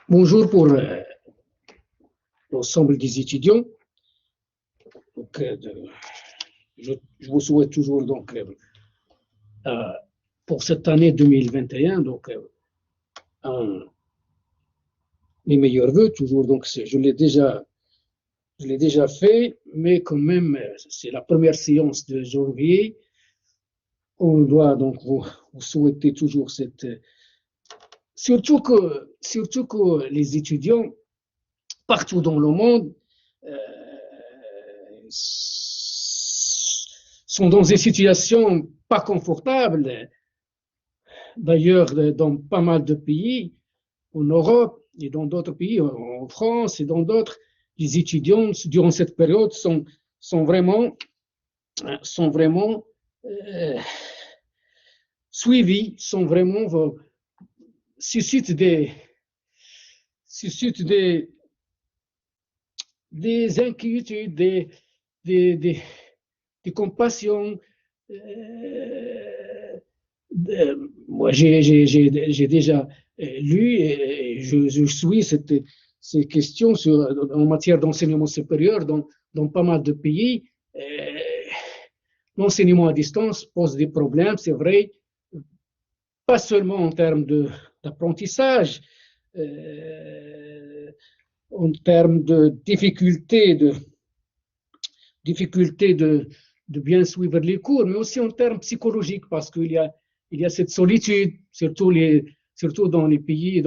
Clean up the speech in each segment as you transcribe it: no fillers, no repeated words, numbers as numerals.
Bonjour pour l'ensemble des étudiants. Donc, je vous souhaite toujours donc pour cette année 2021 donc mes meilleurs voeux toujours. Donc je l'ai déjà fait, mais quand même c'est la première séance de janvier. On doit donc vous souhaiter toujours cette surtout que les étudiants partout dans le monde sont dans des situations pas confortables. D'ailleurs, dans pas mal de pays, en Europe et dans d'autres pays, en France et dans d'autres, les étudiants, durant cette période, sont vraiment euh, suivis, sont vraiment suscitent des inquiétudes, des compassions. Moi, j'ai déjà lu et je suis ces questions en matière d'enseignement supérieur dans pas mal de pays. L'enseignement à distance pose des problèmes, c'est vrai, pas seulement en termes d'apprentissage, en termes de difficulté de bien suivre les cours, mais aussi en termes psychologiques, parce qu'il y a cette solitude, surtout dans des pays,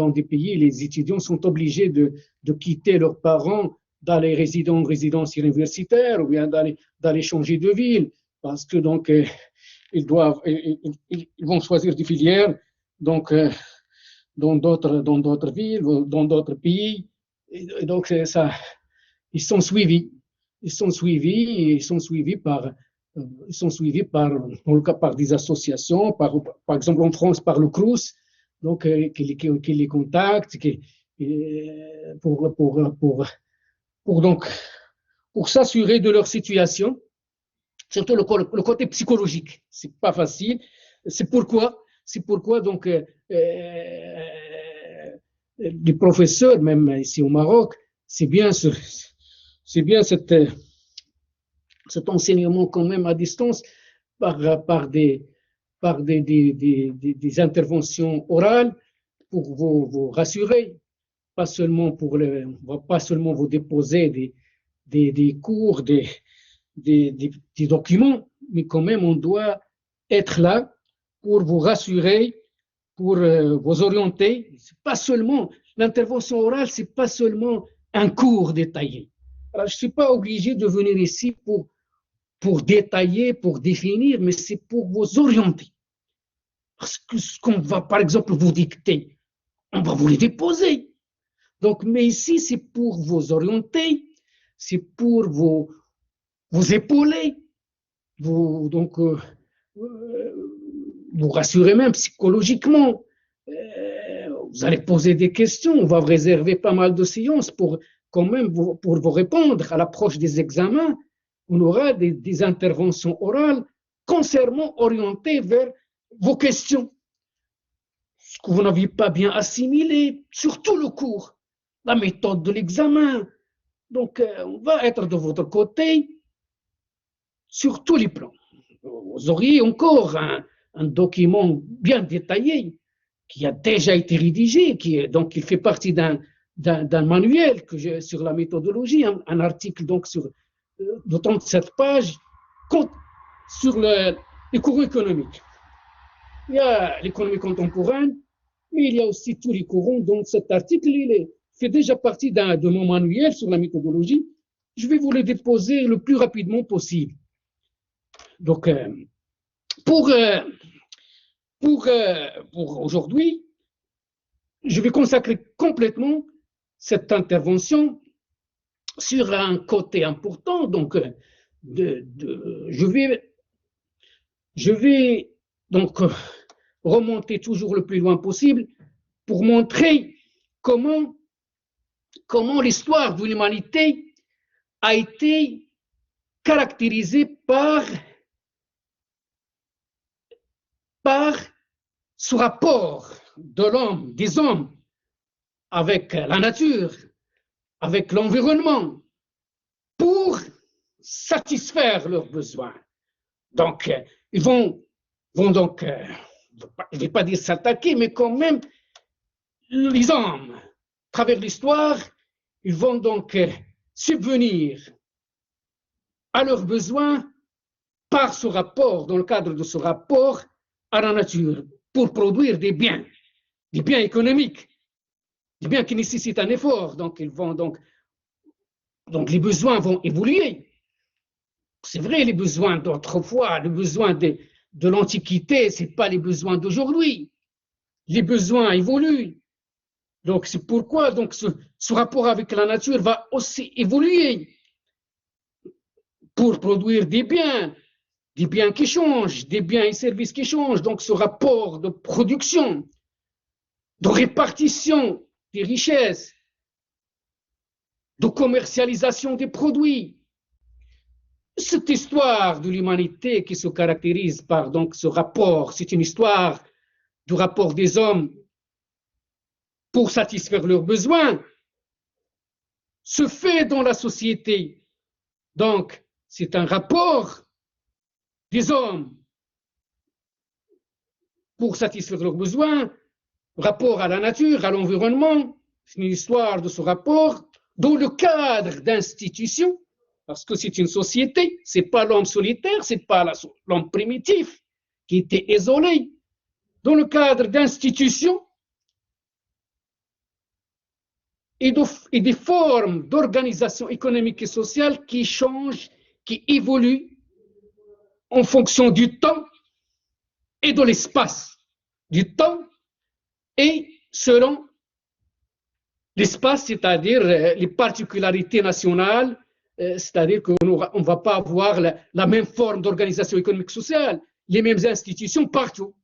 les étudiants sont obligés de quitter leurs parents, d'aller résider en résidence universitaire ou bien d'aller changer de ville, parce que donc ils vont choisir des filières donc dans d'autres villes, dans d'autres pays, et donc ça, ils sont suivis. Ils sont suivis dans le cas par des associations, par exemple en France par le CRUS, donc qui les contactent, donc pour s'assurer de leur situation, surtout le côté psychologique. C'est pas facile. C'est pourquoi donc les professeurs, même ici au Maroc, c'est bien cet enseignement quand même à distance par des interventions orales pour vous rassurer, pas seulement on va pas seulement vous déposer des cours, des documents, mais quand même on doit être là pour vous rassurer, pour vous orienter. C'est pas seulement l'intervention orale, c'est pas seulement un cours détaillé. Alors, je ne suis pas obligé de venir ici pour détailler, pour définir, mais c'est pour vous orienter. Parce que ce qu'on va, par exemple, vous dicter, on va vous les déposer. Donc, mais ici, c'est pour vous orienter, c'est pour vous épauler, donc, vous rassurer même psychologiquement. Vous allez poser des questions, on va vous réserver pas mal de séances pour quand même pour vous répondre à l'approche des examens. On aura des interventions orales concernant orientées vers vos questions, ce que vous n'aviez pas bien assimilé, surtout le cours, la méthode de l'examen. Donc, on va être de votre côté sur tous les plans. Vous auriez encore un document bien détaillé qui a déjà été rédigé, donc il fait partie d'un manuel sur la méthodologie, un article donc de 37 pages sur les courants économiques. Il y a l'économie contemporaine, mais il y a aussi tous les courants. Donc cet article, fait déjà partie de mon manuel sur la méthodologie. Je vais vous le déposer le plus rapidement possible. Donc, pour aujourd'hui, je vais consacrer complètement cette intervention sur un côté important. Donc, je vais donc remonter toujours le plus loin possible pour montrer comment l'histoire de l'humanité a été caractérisée par ce rapport des hommes avec la nature, avec l'environnement, pour satisfaire leurs besoins. Donc, ils vont donc, je ne vais pas dire s'attaquer, mais quand même, les hommes, à travers l'histoire, ils vont donc subvenir à leurs besoins par ce rapport, dans le cadre de ce rapport à la nature, pour produire des biens économiques, des biens qui nécessitent un effort. Donc, ils vont donc les besoins vont évoluer. C'est vrai, les besoins d'autrefois, les besoins de l'Antiquité, ce n'est pas les besoins d'aujourd'hui. Les besoins évoluent. Donc, c'est pourquoi donc, ce rapport avec la nature va aussi évoluer pour produire des biens qui changent, des biens et services qui changent. Donc, ce rapport de production, de répartition des richesses, de commercialisation des produits. Cette histoire de l'humanité qui se caractérise par donc, ce rapport, c'est une histoire du rapport des hommes pour satisfaire leurs besoins, se fait dans la société. Donc, c'est un rapport des hommes pour satisfaire leurs besoins, rapport à la nature, à l'environnement. C'est une histoire de ce rapport dans le cadre d'institutions, parce que c'est une société, ce n'est pas l'homme solitaire, ce n'est pas l'homme primitif qui était isolé. Dans le cadre d'institutions et des formes d'organisation économique et sociale qui changent, qui évoluent en fonction du temps et de l'espace. Du temps et selon l'espace, c'est-à-dire les particularités nationales, c'est-à-dire qu'on ne va pas avoir la même forme d'organisation économique et sociale, les mêmes institutions partout.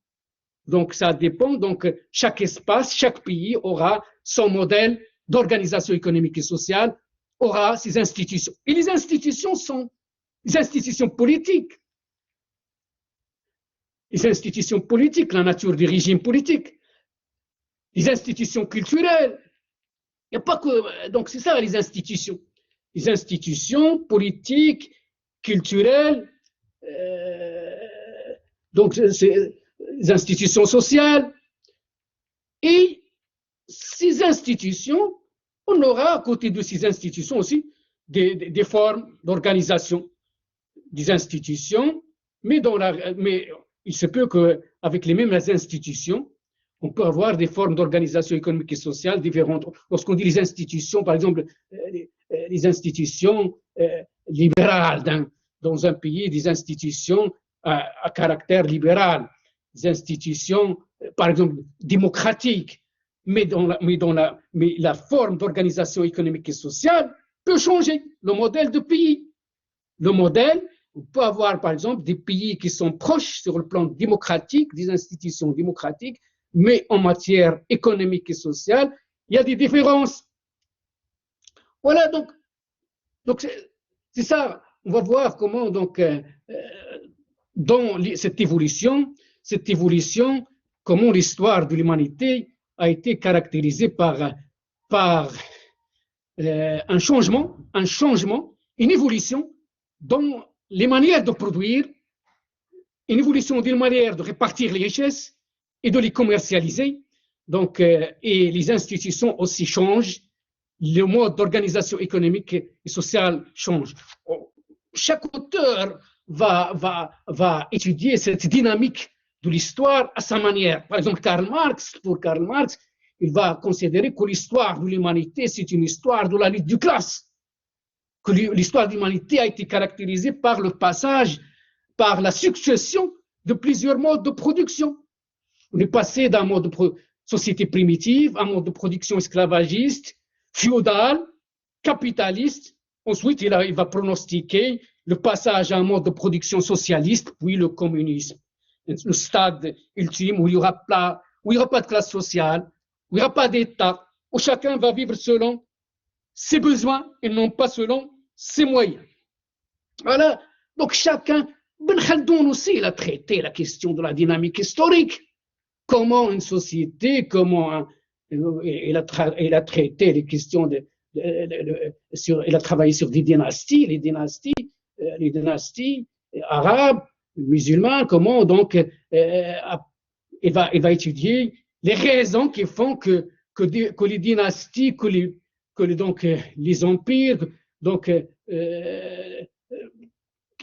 Donc, ça dépend. Donc, chaque espace, chaque pays aura son modèle d'organisation économique et sociale, aura ses institutions. Et les institutions sont des institutions politiques. Les institutions politiques, la nature des régimes politiques, les institutions culturelles. Il n'y a pas que. Donc, c'est ça, les institutions. Les institutions politiques, culturelles, donc, c'est les institutions sociales. Et ces institutions, on aura à côté de ces institutions aussi des formes d'organisation des institutions, mais il se peut qu'avec les mêmes institutions, on peut avoir des formes d'organisation économique et sociale différentes. Lorsqu'on dit les institutions, par exemple, les institutions libérales dans un pays, des institutions à caractère libéral, des institutions, par exemple, démocratiques, mais la forme d'organisation économique et sociale peut changer. Le modèle de pays, on peut avoir, par exemple, des pays qui sont proches sur le plan démocratique, des institutions démocratiques, mais en matière économique et sociale, il y a des différences. Voilà, donc c'est ça. On va voir comment, donc, dans cette évolution, comment l'histoire de l'humanité a été caractérisée par un changement, une évolution dans les manières de produire, une évolution d'une manière de répartir les richesses et de les commercialiser. Donc, et les institutions aussi changent, le mode d'organisation économique et sociale change. Chaque auteur va étudier cette dynamique de l'histoire à sa manière. Par exemple, pour Karl Marx, il va considérer que l'histoire de l'humanité, c'est une histoire de la lutte de classe, que l'histoire de l'humanité a été caractérisée par le passage, par la succession de plusieurs modes de production. On est passé d'un mode de société primitive à un mode de production esclavagiste, féodal, capitaliste. Ensuite, il va pronostiquer le passage à un mode de production socialiste, puis le communisme. Le stade ultime où il n'y aura pas de classe sociale, où il n'y aura pas d'État, où chacun va vivre selon ses besoins et non pas selon ses moyens. Voilà. Donc chacun, Ben Khaldoun aussi, il a traité la question de la dynamique historique. Comment une société, comment il a traité les questions il a travaillé sur des dynasties, les dynasties arabes, musulmanes, comment donc il va étudier les raisons qui font que les dynasties, donc, les empires, donc,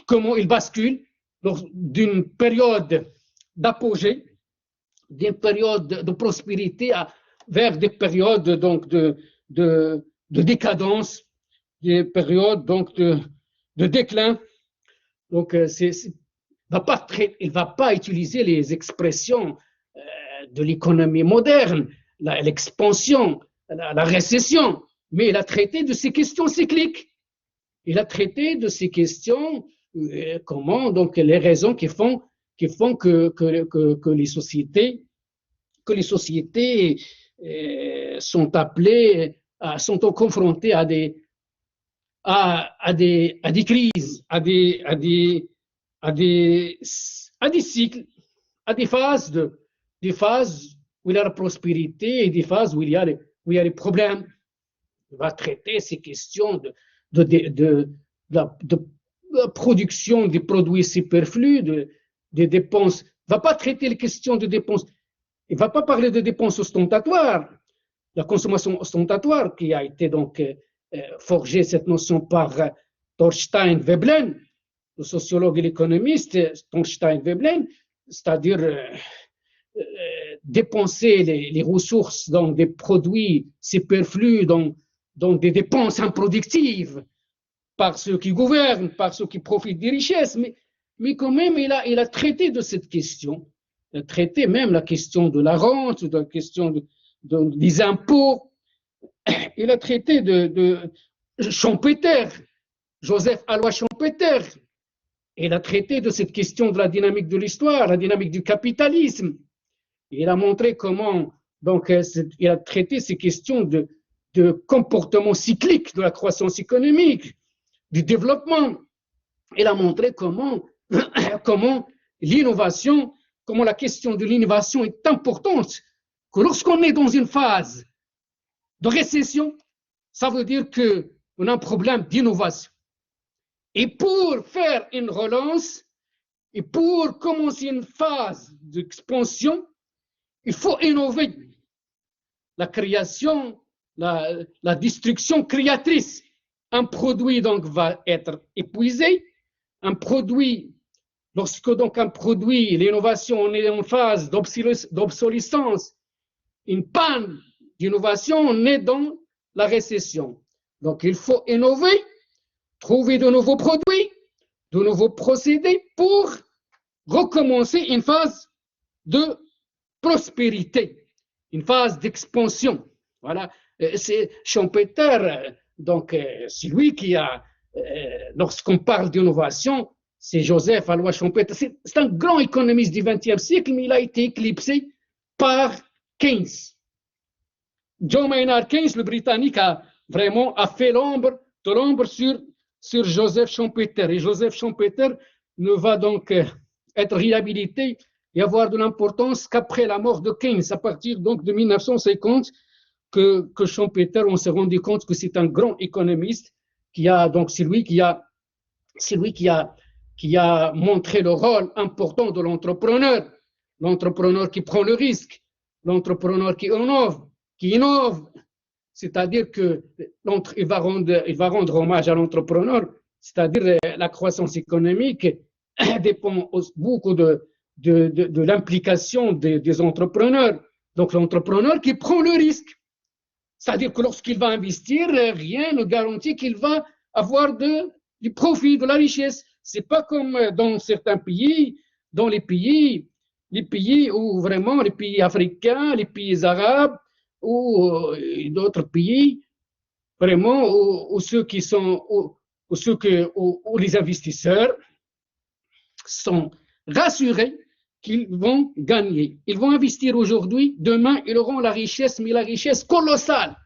comment ils basculent d'une période d'apogée, d'une période de prospérité vers des périodes donc, de décadence, des périodes donc, de déclin. Donc, il ne va pas utiliser les expressions de l'économie moderne, l'expansion, la récession, mais il a traité de ces questions cycliques. Il a traité de ces questions, comment, donc, les raisons qui font que les sociétés sont appelées, sont confrontées à des crises, à des cycles, à des phases où il y a la prospérité et des phases où il y a les problèmes. Il va traiter ces questions de la production des produits superflus, des dépenses. Il ne va pas traiter les questions de dépenses. Il ne va pas parler de dépenses ostentatoires. La consommation ostentatoire qui a été donc forgée, cette notion par Thorstein Veblen, le sociologue et l'économiste Thorstein Veblen, c'est-à-dire dépenser les ressources dans des produits superflus, dans des dépenses improductives, par ceux qui gouvernent, par ceux qui profitent des richesses, mais quand même, il a traité de cette question. Il a traité même la question de la rente, de la question des impôts. Il a traité de Schumpeter, Joseph Alois Schumpeter. Il a traité de cette question de la dynamique de l'histoire, la dynamique du capitalisme. Il a montré comment, donc, il a traité ces questions de comportement cyclique de la croissance économique, du développement. Il a montré comment l'innovation, comment la question de l'innovation est importante, que lorsqu'on est dans une phase de récession, ça veut dire qu'on a un problème d'innovation. Et pour faire une relance, et pour commencer une phase d'expansion, il faut innover. La création, la destruction créatrice. Un produit donc va être épuisé. Un produit, lorsque donc un produit, l'innovation, on est en phase d'obsolescence, une panne d'innovation, on est dans la récession. Donc il faut innover, trouver de nouveaux produits, de nouveaux procédés pour recommencer une phase de prospérité, une phase d'expansion. Voilà, c'est Schumpeter, donc c'est lui qui a, lorsqu'on parle d'innovation, c'est Joseph Alois Schumpeter. C'est un grand économiste du XXe siècle, mais il a été éclipsé par Keynes. John Maynard Keynes, le Britannique, a fait l'ombre sur Joseph Schumpeter. Et Joseph Schumpeter ne va donc être réhabilité et avoir de l'importance qu'après la mort de Keynes, à partir donc de 1950, que Schumpeter, on s'est rendu compte que c'est un grand économiste c'est lui qui a montré le rôle important de l'entrepreneur qui prend le risque, l'entrepreneur qui innove, c'est-à-dire qu'il va rendre hommage à l'entrepreneur, c'est-à-dire la croissance économique dépend beaucoup de l'implication des entrepreneurs. Donc l'entrepreneur qui prend le risque, c'est-à-dire que lorsqu'il va investir, rien ne garantit qu'il va avoir du profit, de la richesse. C'est pas comme dans certains pays, dans les pays où vraiment les pays africains, les pays arabes ou d'autres pays, vraiment où les investisseurs sont rassurés qu'ils vont gagner. Ils vont investir aujourd'hui, demain, ils auront la richesse, mais la richesse colossale,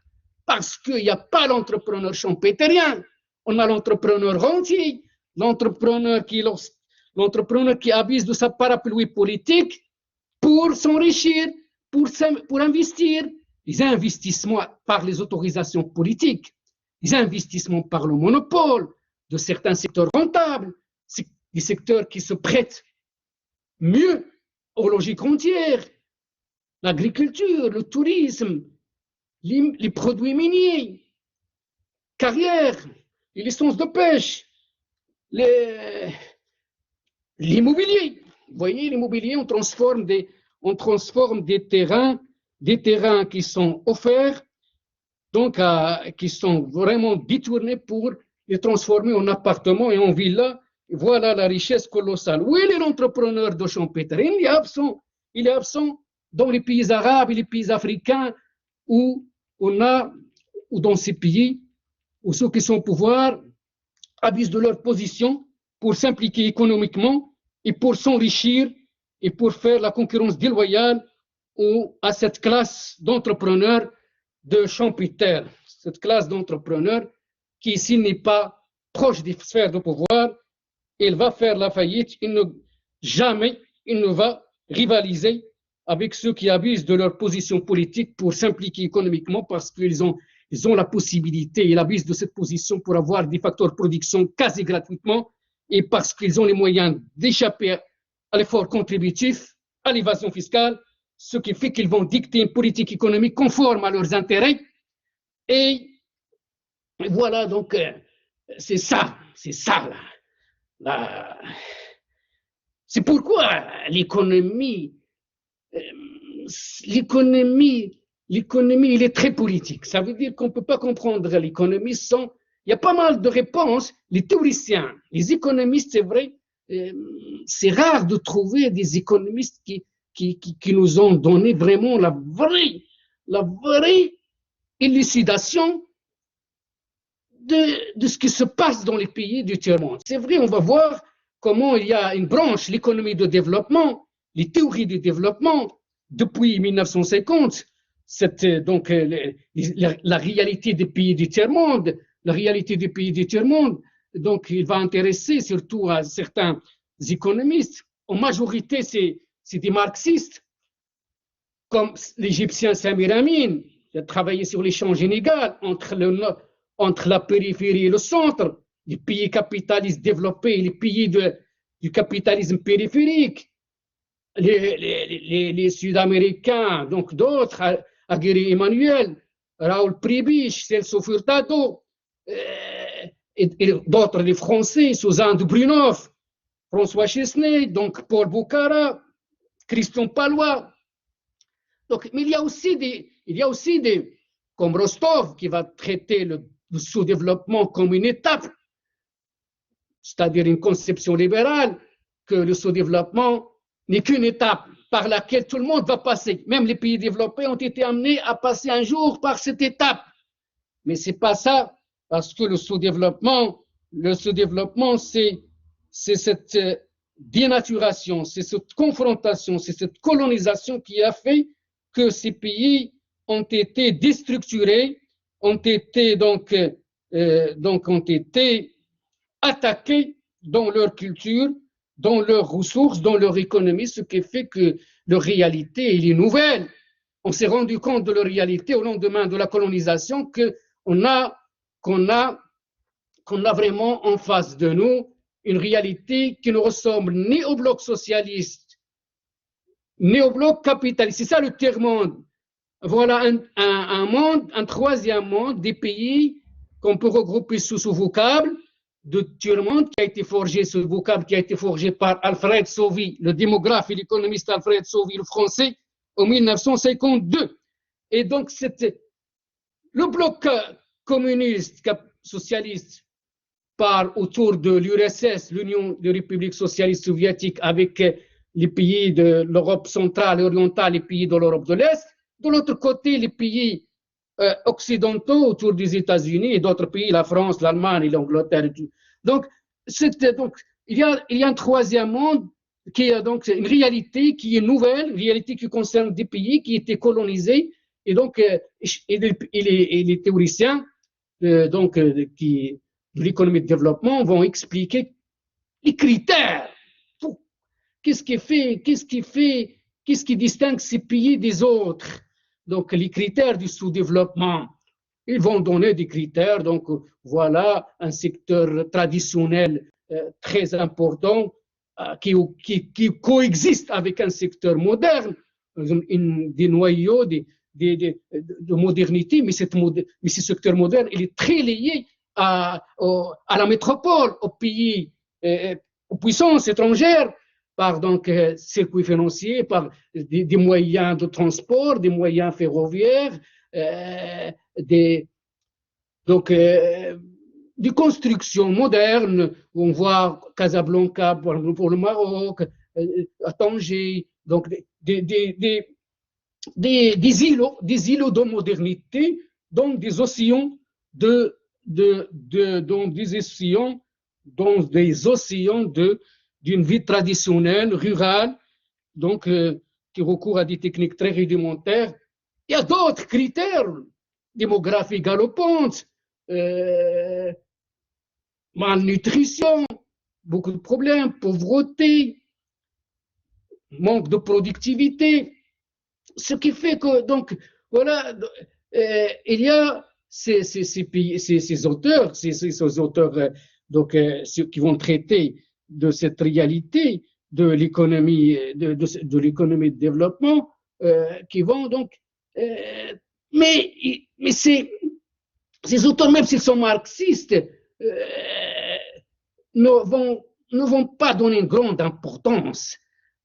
parce qu'il n'y a pas l'entrepreneur schumpeterien, on a l'entrepreneur rentier, l'entrepreneur qui abuse de sa parapluie politique pour s'enrichir, pour investir, les investissements par les autorisations politiques, les investissements par le monopole de certains secteurs rentables, des secteurs qui se prêtent mieux aux logiques rentières, l'agriculture, le tourisme, les produits miniers, carrières, les licences de pêche, l'immobilier. Vous voyez, l'immobilier, on transforme des terrains qui sont offerts, donc qui sont vraiment détournés pour les transformer en appartements et en villas. Voilà la richesse colossale. Où est l'entrepreneur de Schumpeter? Il est absent dans les pays arabes et les pays africains où ou dans ces pays où ceux qui sont au pouvoir abusent de leur position pour s'impliquer économiquement et pour s'enrichir et pour faire la concurrence déloyale à cette classe d'entrepreneurs de Schumpeter, cette classe d'entrepreneurs qui, s'il n'est pas proche des sphères de pouvoir, il va faire la faillite. Jamais il ne va rivaliser avec ceux qui abusent de leur position politique pour s'impliquer économiquement parce qu'ils ont la possibilité, ils abusent de cette position pour avoir des facteurs de production quasi gratuitement et parce qu'ils ont les moyens d'échapper à l'effort contributif, à l'évasion fiscale, ce qui fait qu'ils vont dicter une politique économique conforme à leurs intérêts. Et voilà, donc, c'est ça là. C'est pourquoi l'économie, il est très politique. Ça veut dire qu'on ne peut pas comprendre l'économie sans... Il y a pas mal de réponses. Les théoriciens, les économistes, c'est vrai, c'est rare de trouver des économistes qui nous ont donné vraiment la vraie élucidation de ce qui se passe dans les pays du tiers-monde. C'est vrai, on va voir comment il y a une branche, l'économie de développement, les théories du développement, depuis 1950, donc la réalité des pays du tiers-monde, donc il va intéresser surtout à certains économistes. En majorité, c'est des marxistes, comme l'Égyptien Samir Amin, qui a travaillé sur l'échange inégal entre la périphérie et le centre, les pays capitalistes développés et les pays du capitalisme périphérique, les Sud-Américains, donc d'autres, Aguirre Emmanuel, Raoul Prebisch, Celso Furtado, et d'autres, les Français, Suzanne de Brunhoff, François Chesnay, donc Paul Boucara, Christian Palois. Donc, mais il y a aussi des comme Rostov, qui va traiter le sous-développement comme une étape, c'est-à-dire une conception libérale, que le sous-développement n'est qu'une étape par laquelle tout le monde va passer. Même les pays développés ont été amenés à passer un jour par cette étape. Mais ce n'est pas ça, parce que le sous-développement, c'est cette dénaturation, c'est cette confrontation, c'est cette colonisation qui a fait que ces pays ont été déstructurés, ont été attaqués dans leur culture, dans leurs ressources, dans leur économie, ce qui fait que leur réalité est nouvelle. On s'est rendu compte de leur réalité au lendemain de la colonisation qu'on a vraiment en face de nous une réalité qui ne ressemble ni au bloc socialiste, ni au bloc capitaliste. C'est ça le tiers-monde. Voilà un troisième monde des pays qu'on peut regrouper sous ce vocable de tiers-monde qui a été forgé, ce vocable qui a été forgé par Alfred Sauvy, le démographe et l'économiste Alfred Sauvy, le français, en 1952. Et donc, c'était le bloc communiste, socialiste, part autour de l'URSS, l'Union des républiques socialistes soviétiques, avec les pays de l'Europe centrale et orientale, les pays de l'Europe de l'Est. De l'autre côté, les pays occidentaux autour des États-Unis et d'autres pays, la France, l'Allemagne et l'Angleterre. Et tout. Donc, il y a un troisième monde qui est donc une réalité qui est nouvelle, une réalité qui concerne des pays qui étaient colonisés. Et donc, les théoriciens de l'économie de développement vont expliquer les critères. Qu'est-ce qui distingue ces pays des autres? donc les critères du sous-développement. Ils vont donner des critères, donc voilà un secteur traditionnel très important qui coexiste avec un secteur moderne, des noyaux de modernité, mais ce secteur moderne, il est très lié à la métropole, aux pays, aux puissances étrangères, par donc circuits financiers, par des moyens de transport, des moyens ferroviaires, donc des constructions modernes. On voit Casablanca pour le Maroc, à Tanger, donc des îlots de modernité, donc des océans d'une vie traditionnelle, rurale, donc qui recourt à des techniques très rudimentaires. Il y a d'autres critères, démographie galopante, malnutrition, beaucoup de problèmes, pauvreté, manque de productivité, ce qui fait que, donc, voilà, il y a ces auteurs, donc, qui vont traiter de cette réalité de l'économie de développement, qui vont donc, mais ces auteurs, même s'ils sont marxistes, ne vont pas donner une grande importance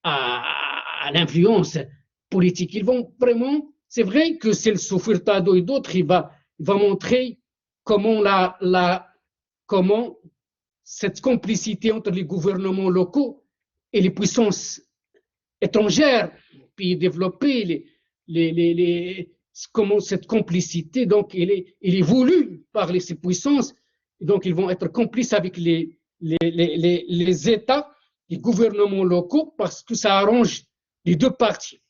à l'influence politique. Ils vont vraiment, c'est vrai que c'est le Furtado et d'autres, il va montrer comment cette complicité entre les gouvernements locaux et les puissances étrangères, pays développés, comment cette complicité, donc, elle est voulue par ces puissances, donc ils vont être complices avec les États, les gouvernements locaux, parce que ça arrange les deux parties.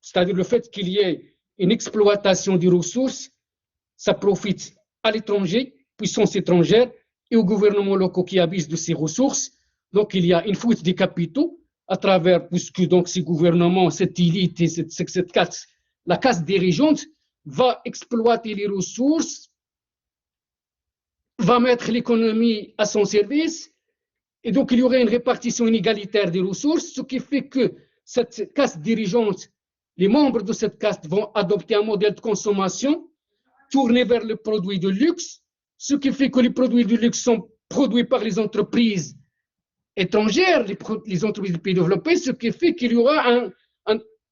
C'est-à-dire le fait qu'il y ait une exploitation des ressources, ça profite à l'étranger, puissances étrangères, et aux gouvernements locaux qui abusent de ces ressources. Donc il y a une fuite des capitaux à travers, puisque donc ces gouvernements, cette élite et cette caste, la caste dirigeante va exploiter les ressources, va mettre l'économie à son service, et donc il y aurait une répartition inégalitaire des ressources, ce qui fait que cette caste dirigeante, les membres de cette caste vont adopter un modèle de consommation tourné vers le produit de luxe, ce qui fait que les produits de luxe sont produits par les entreprises étrangères, les entreprises des pays développés, ce qui fait qu'il y aura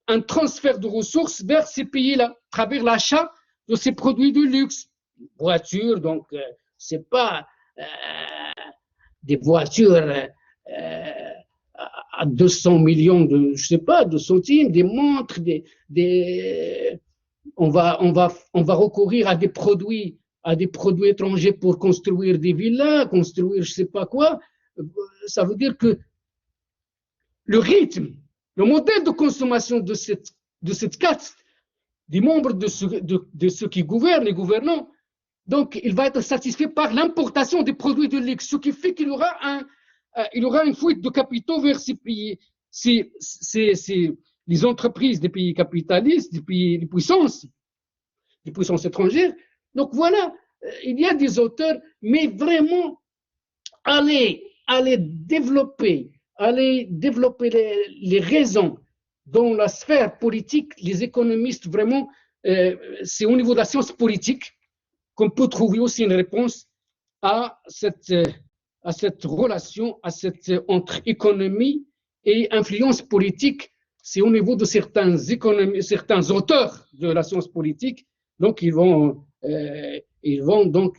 un transfert de ressources vers ces pays-là, à travers l'achat de ces produits de luxe. Voitures, donc, c'est pas des voitures à 200 millions de centimes, des montres, on va recourir à des produits étrangers pour construire des villas, construire je sais pas quoi. Ça veut dire que le rythme, le modèle de consommation de cette caste, des membres de ceux qui gouvernent, les gouvernants, donc il va être satisfait par l'importation des produits de luxe, ce qui fait qu'il y aura une fuite de capitaux vers ces pays, les entreprises des pays capitalistes, des puissances étrangères. Donc voilà, il y a des auteurs, mais vraiment aller développer les raisons dans la sphère politique, les économistes vraiment, c'est au niveau de la science politique qu'on peut trouver aussi une réponse à cette relation, entre économie et influence politique. C'est au niveau de certains auteurs de la science politique, donc ils vont donc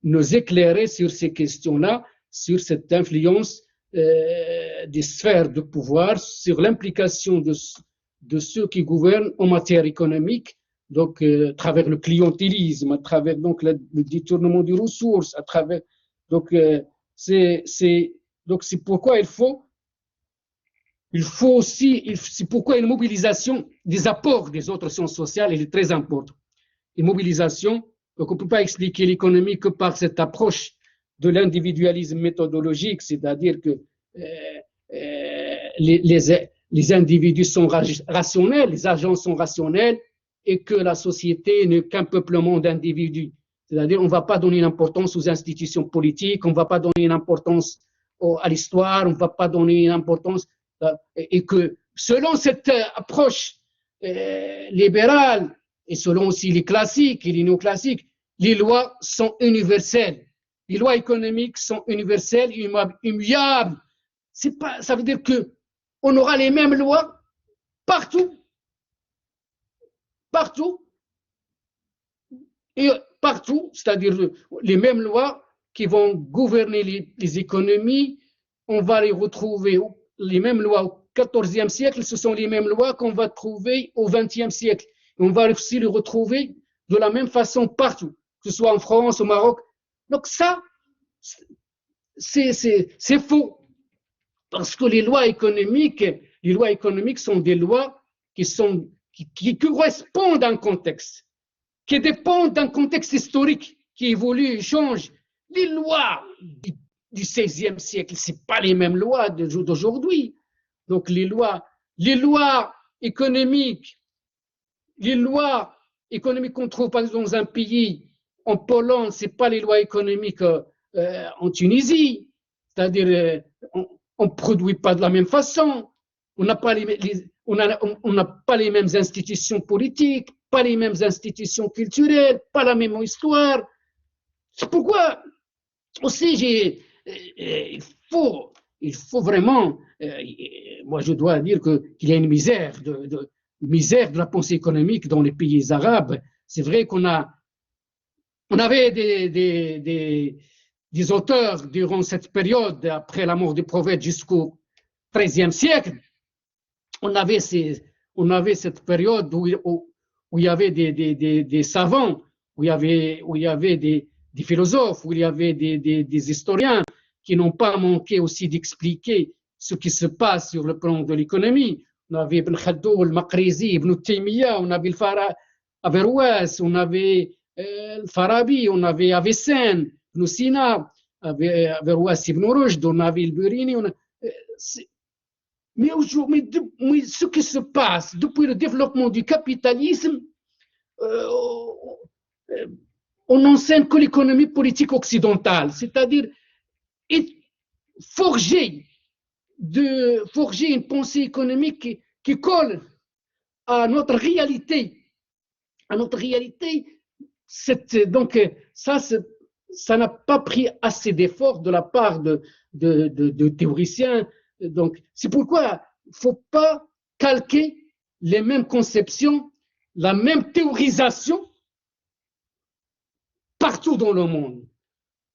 nous éclairer sur ces questions-là, sur cette influence des sphères de pouvoir, sur l'implication de ceux qui gouvernent en matière économique, donc à travers le clientélisme, à travers donc le détournement des ressources, à travers donc c'est pourquoi c'est pourquoi une mobilisation des apports des autres sciences sociales est très importante. Une mobilisation, donc on ne peut pas expliquer l'économie que par cette approche de l'individualisme méthodologique, c'est-à-dire que les individus sont rationnels, les agents sont rationnels et que la société n'est qu'un peuplement d'individus. C'est-à-dire on ne va pas donner une importance aux institutions politiques, on ne va pas donner une importance à l'histoire, on ne va pas donner une importance et que selon cette approche libérale et selon aussi les classiques et les néoclassiques, les lois sont universelles. Les lois économiques sont universelles, immuables. Pas, ça veut dire qu'on aura les mêmes lois partout, partout, et partout, c'est-à-dire les mêmes lois qui vont gouverner les économies, on va les retrouver, les mêmes lois au XIVe siècle, ce sont les mêmes lois qu'on va trouver au XXe siècle. On va aussi les retrouver de la même façon partout, que ce soit en France, au Maroc. Donc ça, c'est faux. Parce que les lois économiques sont des lois qui correspondent à un contexte, qui dépendent d'un contexte historique qui évolue et change. Les lois du XVIe siècle, ce pas les mêmes lois d'aujourd'hui. Donc les lois économiques, qu'on trouve par exemple dans un pays, en Pologne, ce pas les lois économiques en Tunisie. C'est-à-dire, on ne produit pas de la même façon, on n'a pas pas les mêmes institutions politiques, pas les mêmes institutions culturelles, pas la même histoire. C'est pourquoi aussi il faut vraiment, moi je dois dire qu'il y a une misère de la pensée économique dans les pays arabes. C'est vrai qu'on avait des auteurs durant cette période, après la mort du prophète jusqu'au XIIIe siècle, on avait cette période où il y avait des savants, où il y avait des philosophes, où il y avait des historiens qui n'ont pas manqué aussi d'expliquer ce qui se passe sur le plan de l'économie. On avait Ibn Khaldoun, Maqrizi, Ibn Taymiyyah, on avait Averroès, on avait Farabi, on avait Avicenne, Ibn Sina, Averroès Ibn Rushd, on avait le Burini. Mais aujourd'hui, ce qui se passe depuis le développement du capitalisme, on n'enseigne que l'économie politique occidentale, c'est-à-dire forger une pensée économique qui colle à notre réalité. Donc ça n'a pas pris assez d'efforts de la part de théoriciens. Donc c'est pourquoi il ne faut pas calquer les mêmes conceptions, la même théorisation partout dans le monde.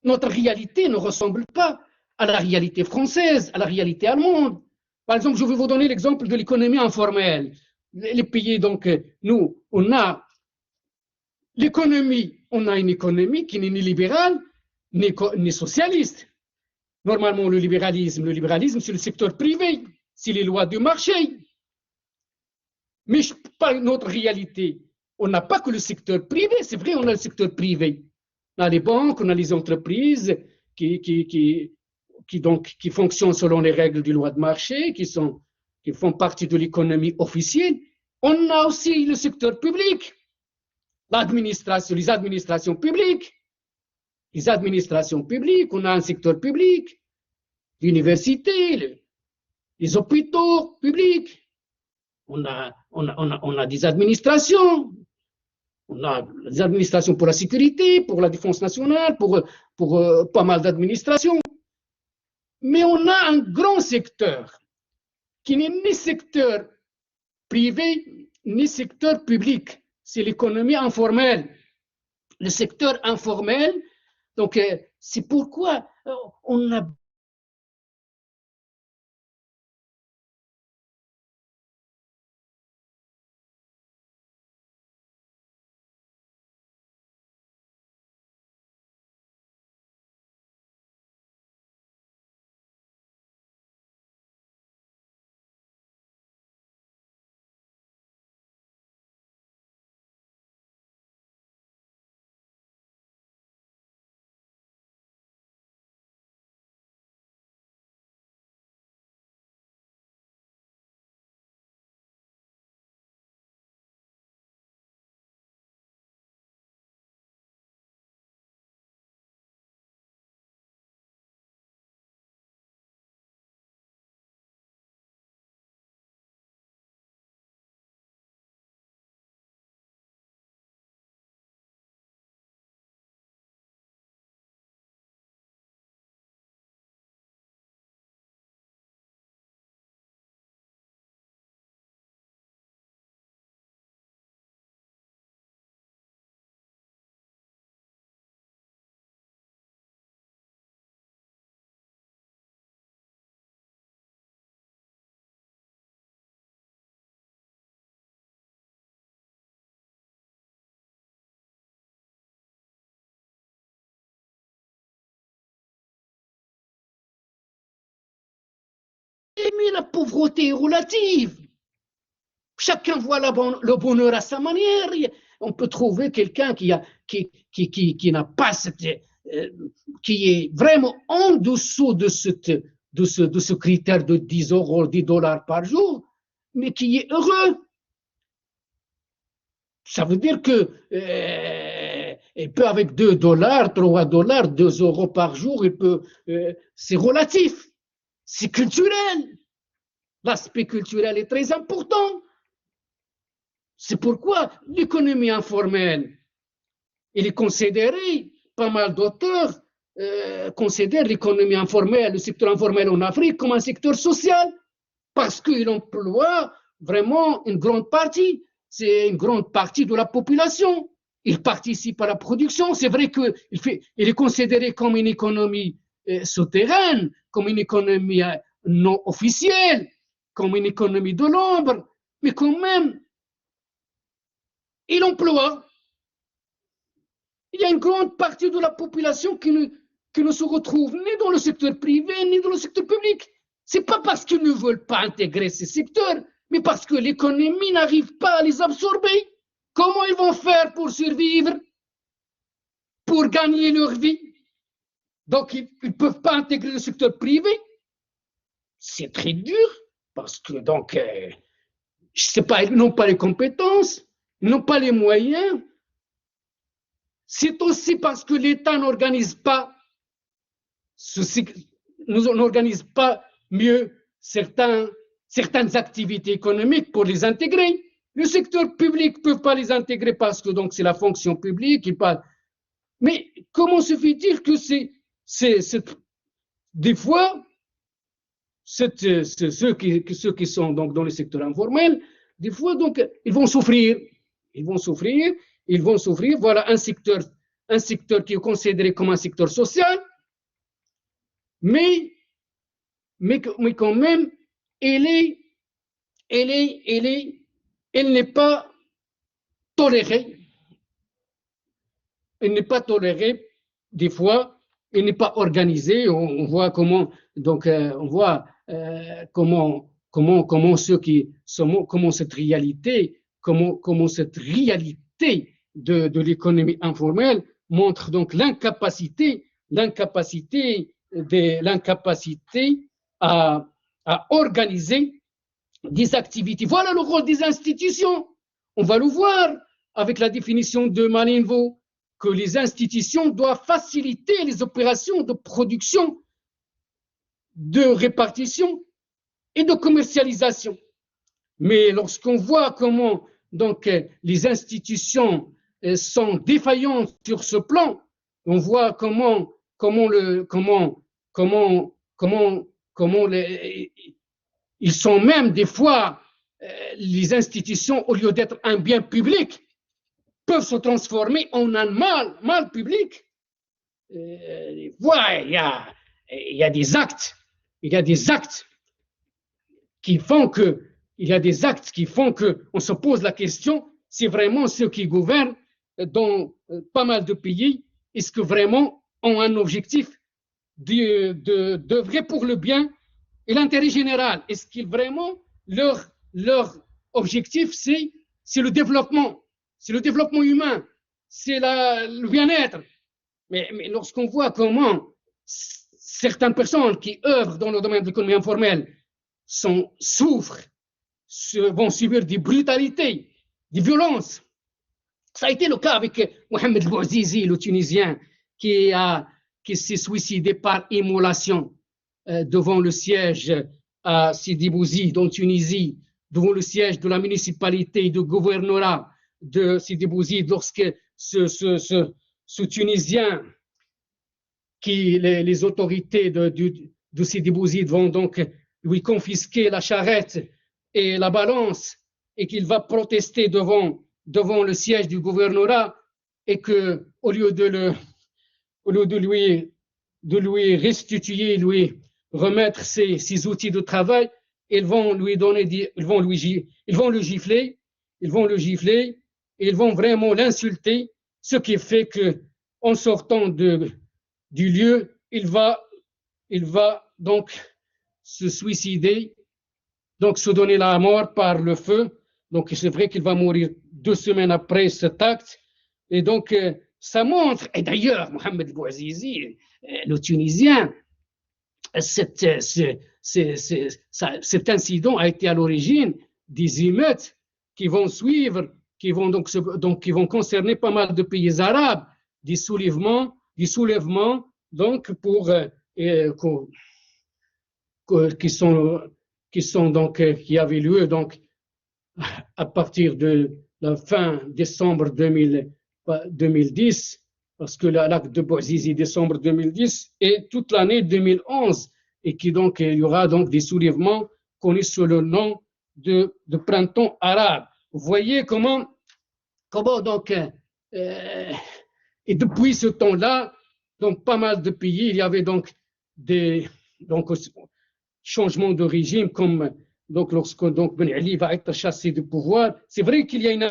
Notre réalité ne ressemble pas à la réalité française, à la réalité allemande. Par exemple, je vais vous donner l'exemple de l'économie informelle. Les pays, donc, nous, on a une économie qui n'est ni libérale, ni socialiste. Normalement, le libéralisme, c'est le secteur privé, c'est les lois du marché. Mais par notre réalité, on n'a pas que le secteur privé, c'est vrai, on a le secteur privé. On a les banques, on a les entreprises qui fonctionnent selon les règles du loi de marché, qui font partie de l'économie officielle. On a aussi le secteur public, les administrations publiques. On a un secteur public, l'université, les hôpitaux publics. On a des administrations. On a des administrations pour la sécurité, pour la défense nationale, pour pas mal d'administrations. Mais on a un grand secteur qui n'est ni secteur privé, ni secteur public. C'est l'économie informelle. Le secteur informel, donc c'est pourquoi on a Mais la pauvreté est relative. Chacun voit le bonheur à sa manière. On peut trouver quelqu'un qui n'a pas qui est vraiment en dessous de ce critère de 10 euros, 10 dollars par jour, mais qui est heureux. Ça veut dire que il peut avec 2 dollars, 3 dollars, 2 euros par jour, c'est relatif, c'est culturel. L'aspect culturel est très important. C'est pourquoi l'économie informelle, elle est considérée, pas mal d'auteurs considèrent l'économie informelle, le secteur informel en Afrique comme un secteur social, parce qu'il emploie vraiment une grande partie, c'est une grande partie de la population. Il participe à la production. C'est vrai qu'il est considéré comme une économie souterraine, comme une économie non officielle, comme une économie de l'ombre, mais quand même, il emploie. Il y a une grande partie de la population qui ne se retrouve ni dans le secteur privé, ni dans le secteur public. Ce n'est pas parce qu'ils ne veulent pas intégrer ces secteurs, mais parce que l'économie n'arrive pas à les absorber. Comment ils vont faire pour survivre, pour gagner leur vie? Donc, ils ne peuvent pas intégrer le secteur privé. C'est très dur, parce que, donc, je sais pas, ils n'ont pas les compétences, ils n'ont pas les moyens. C'est aussi parce que l'État n'organise pas mieux certaines activités économiques pour les intégrer. Le secteur public ne peut pas les intégrer parce que donc c'est la fonction publique. Mais comment se fait-il que des fois, ceux qui sont donc dans le secteur informel, des fois donc ils vont souffrir. Voilà un secteur qui est considéré comme un secteur social, mais quand même, elle n'est pas tolérée. Elle n'est pas tolérée, des fois, elle n'est pas organisée. On voit comment, donc, comment cette réalité, de l'économie informelle montre donc l'incapacité à organiser des activités. Voilà le rôle des institutions. On va le voir avec la définition de Malinvo, que les institutions doivent faciliter les opérations de production, de répartition et de commercialisation. Mais lorsqu'on voit comment donc les institutions sont défaillantes sur ce plan, on voit comment ils sont même des fois, les institutions, au lieu d'être un bien public, peuvent se transformer en un mal public. Voilà, il y a des actes qui font que on se pose la question, si vraiment ceux qui gouvernent dans pas mal de pays, est-ce que vraiment ont un objectif d'œuvrer pour le bien et l'intérêt général? Est-ce qu'ils vraiment, leur objectif, c'est le développement, humain, c'est le bien-être? Mais lorsqu'on voit comment certaines personnes qui œuvrent dans le domaine de l'économie informelle souffrent, vont subir des brutalités, des violences. Ça a été le cas avec Mohamed Bouazizi, le Tunisien, qui s'est suicidé par immolation devant le siège à Sidi Bouzid, en Tunisie, devant le siège de la municipalité et du gouvernorat de Sidi Bouzid, lorsque ce Tunisien, les autorités de Sidi Bouzid vont donc lui confisquer la charrette et la balance, et qu'il va protester devant le siège du gouvernorat, et que au lieu de lui restituer, lui remettre ses outils de travail, ils vont le gifler, et ils vont vraiment l'insulter, ce qui fait que en sortant du lieu, il va donc se suicider donc se donner la mort par le feu. Donc c'est vrai qu'il va mourir 2 semaines après cet acte. Et donc ça montre, et d'ailleurs Mohamed Bouazizi, le Tunisien, cet incident a été à l'origine des émeutes qui vont suivre, qui vont concerner pas mal de pays arabes, des soulèvements donc qui avaient lieu donc à partir de la fin décembre 2010, parce que l'acte de Bouazizi décembre 2010 et toute l'année 2011, et il y aura donc des soulèvements connus sous le nom de printemps arabe. Vous voyez comment donc et depuis ce temps-là, donc pas mal de pays, il y avait donc des changements de régime, comme donc lorsque Ben Ali va être chassé du pouvoir. C'est vrai qu'il y a une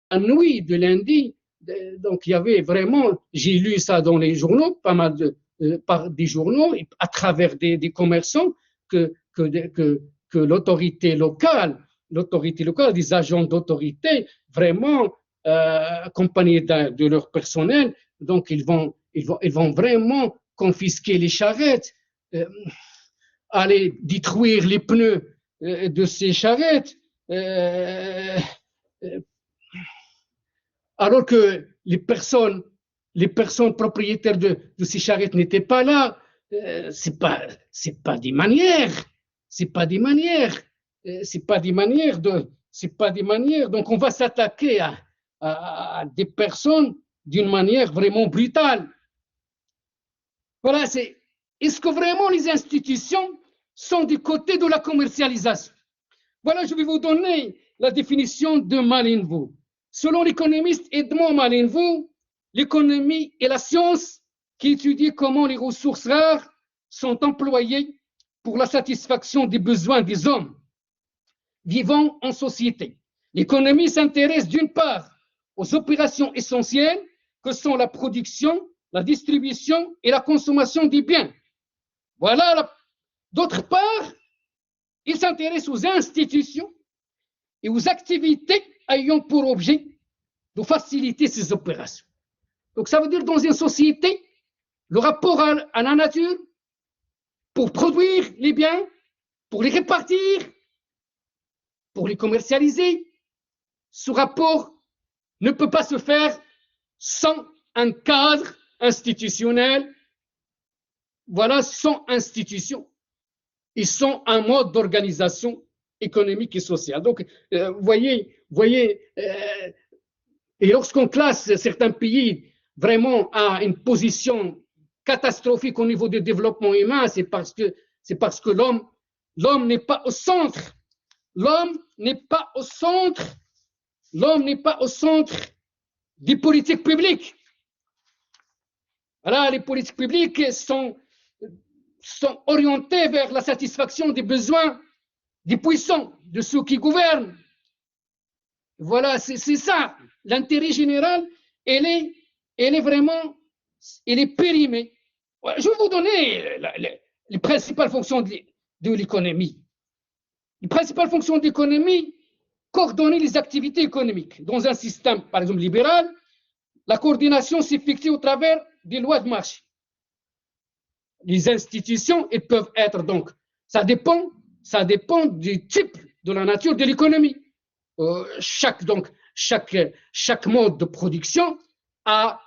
la nuit de lundi, donc il y avait vraiment, j'ai lu ça dans les journaux, pas mal par des journaux, à travers des commerçants, que l'autorité locale, des agents d'autorité, vraiment accompagnés de leur personnel, donc ils vont vraiment confisquer les charrettes, aller détruire les pneus de ces charrettes. Euh, alors que les personnes propriétaires de ces charrettes n'étaient pas là. C'est pas des manières, c'est pas des manières, c'est pas des manières c'est pas des manières. Donc on va s'attaquer à des personnes d'une manière vraiment brutale. Voilà, est-ce que vraiment les institutions sont du côté de la commercialisation? Voilà, je vais vous donner la définition de Malinvaux. Selon l'économiste Edmond Malinvaux, l'économie est la science qui étudie comment les ressources rares sont employées pour la satisfaction des besoins des hommes vivant en société. L'économie s'intéresse d'une part aux opérations essentielles que sont la production, la distribution et la consommation des biens. Voilà. D'autre part, il s'intéresse aux institutions et aux activités ayant pour objet de faciliter ces opérations. Donc ça veut dire dans une société, le rapport à la nature, pour produire les biens, pour les répartir, pour les commercialiser, ce rapport ne peut pas se faire sans un cadre institutionnel, voilà, sans institution. ils sont un mode d'organisation économique et sociale. Donc, voyez et lorsqu'on classe certains pays vraiment à une position catastrophique au niveau du développement humain, c'est parce que l'homme n'est pas au centre. L'homme n'est pas au centre. L'homme n'est pas au centre des politiques publiques. Voilà, les politiques publiques sont orientées vers la satisfaction des besoins des puissants, de ceux qui gouvernent. Voilà, c'est ça. L'intérêt général, elle est vraiment, elle est périmée. Je vais vous donner les principales fonctions de l'économie. Les principales fonctions de l'économie, coordonner les activités économiques. Dans un système, par exemple, libéral, la coordination s'effectue au travers des lois de marché. Les institutions, elles peuvent être donc, ça dépend du type, de la nature de l'économie. Chaque mode de production a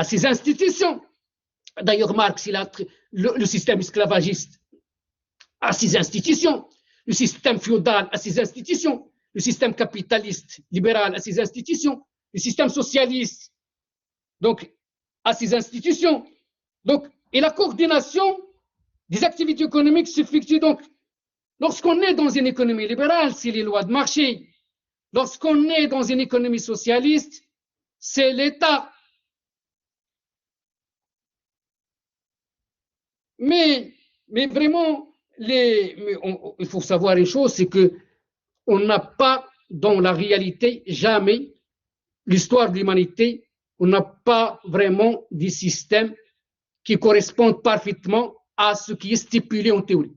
ses institutions. D'ailleurs, Marx, le système esclavagiste a ses institutions, le système féodal a ses institutions, le système capitaliste libéral a ses institutions, le système socialiste donc a ses institutions. Donc, et la coordination des activités économiques s'effectue donc lorsqu'on est dans une économie libérale, c'est les lois de marché. Lorsqu'on est dans une économie socialiste, c'est l'État. Mais vraiment, il faut savoir une chose, c'est qu'on n'a pas, dans la réalité, jamais, l'histoire de l'humanité, on n'a pas vraiment des systèmes qui correspondent parfaitement à ce qui est stipulé en théorie.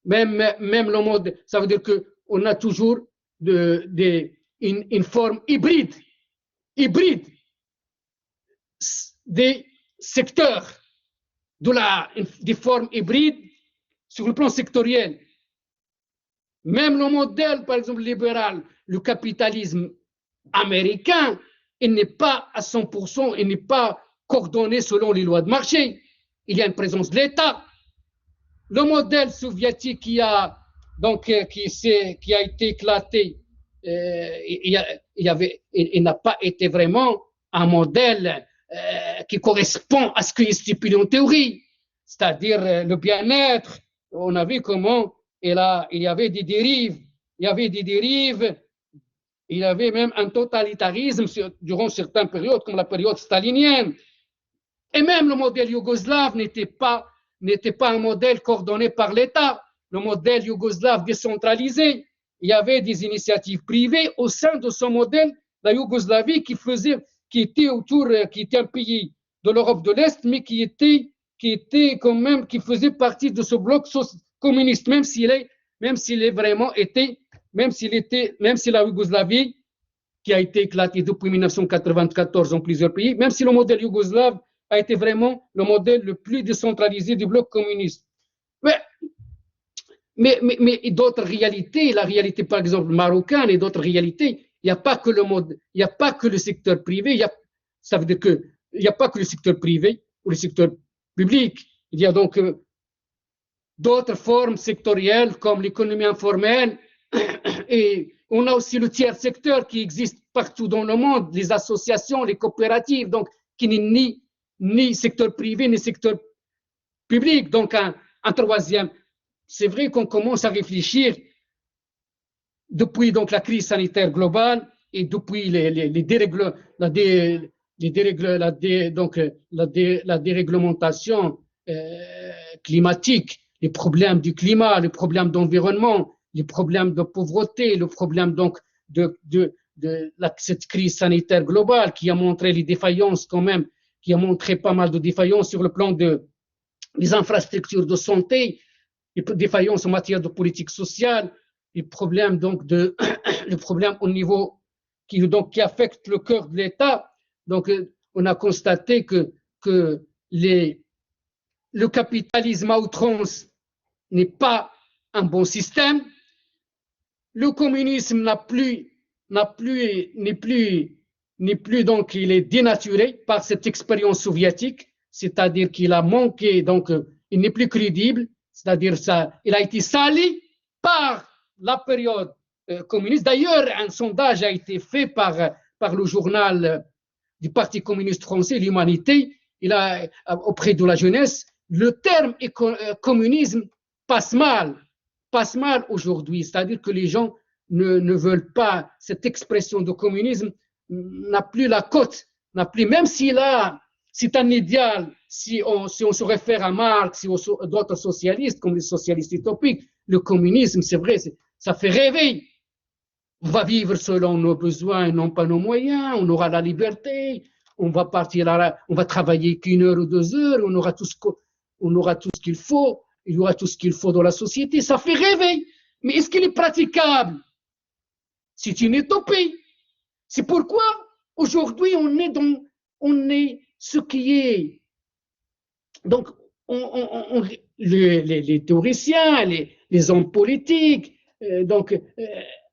Même le mode, ça veut dire qu'on a toujours une forme hybride des secteurs, des formes hybrides sur le plan sectoriel. Même le modèle, par exemple, libéral, le capitalisme américain, il n'est pas à 100%, il n'est pas coordonné selon les lois de marché. Il y a une présence de l'État. Le modèle soviétique qui a été éclaté, il n'a pas été vraiment un modèle qui correspond à ce qui est stipulé en théorie, c'est-à-dire le bien-être. On a vu comment il y avait des dérives, il y avait même un totalitarisme durant certaines périodes, comme la période stalinienne. Et même le modèle yougoslave n'était pas un modèle coordonné par l'État. Le modèle yougoslave décentralisé, il y avait des initiatives privées au sein de ce modèle, la Yougoslavie qui était un pays de l'Europe de l'Est, mais qui faisait partie de ce bloc communiste, même si la Yougoslavie, qui a été éclatée depuis 1994 dans plusieurs pays, même si le modèle yougoslave a été vraiment le modèle le plus décentralisé du bloc communiste. Mais d'autres réalités, la réalité par exemple marocaine et d'autres réalités, il n'y a pas que le secteur privé, ça veut dire qu'il n'y a pas que le secteur privé ou le secteur public, il y a donc d'autres formes sectorielles comme l'économie informelle et on a aussi le tiers secteur qui existe partout dans le monde, les associations, les coopératives, donc qui n'est ni secteur privé ni secteur public. Donc un troisième, c'est vrai qu'on commence à réfléchir depuis donc la crise sanitaire globale et depuis la déréglementation climatique, les problèmes du climat, les problèmes d'environnement, les problèmes de pauvreté, le problème donc de cette crise sanitaire globale qui a montré les défaillances quand même, qui a montré pas mal de défaillances sur le plan des infrastructures de santé, les défaillances en matière de politique sociale, les problèmes donc le problème au niveau qui affecte le cœur de l'État. Donc on a constaté que le capitalisme à outrance n'est pas un bon système. Le communisme n'est plus donc il est dénaturé par cette expérience soviétique, c'est-à-dire qu'il a manqué, donc il n'est plus crédible. c'est-à-dire ça, il a été sali par la période communiste. D'ailleurs, un sondage a été fait par le journal du Parti communiste français, l'Humanité, auprès de la jeunesse, le terme communisme passe mal aujourd'hui, c'est-à-dire que les gens ne veulent pas cette expression de communisme, n'a plus la cote, n'a plus, même c'est un idéal, si on se réfère à Marx ou d'autres socialistes, comme les socialistes utopiques, le communisme, c'est vrai, ça fait rêver. On va vivre selon nos besoins et non pas nos moyens, on aura la liberté, on va on va travailler qu'1 heure ou 2 heures, on aura tout ce qu'il faut, il y aura tout ce qu'il faut dans la société, ça fait rêver. Mais est-ce qu'il est praticable? C'est une utopie. C'est pourquoi aujourd'hui on est ce qui est. Donc, les théoriciens, les hommes politiques,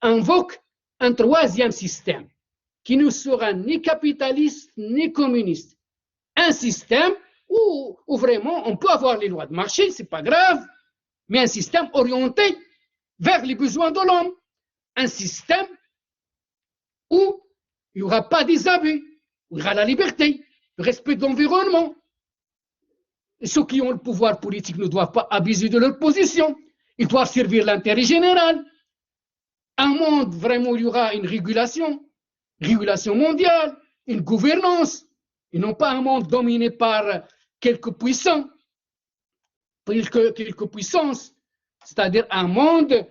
invoquent un troisième système qui ne sera ni capitaliste ni communiste. Un système où vraiment on peut avoir les lois de marché, c'est pas grave, mais un système orienté vers les besoins de l'homme. Un système où il n'y aura pas des abus, où il y aura la liberté, le respect de l'environnement. Ceux qui ont le pouvoir politique ne doivent pas abuser de leur position. Ils doivent servir l'intérêt général. Un monde vraiment où il y aura une régulation mondiale, une gouvernance, et non pas un monde dominé par quelques puissants, quelques puissances, c'est-à-dire un monde,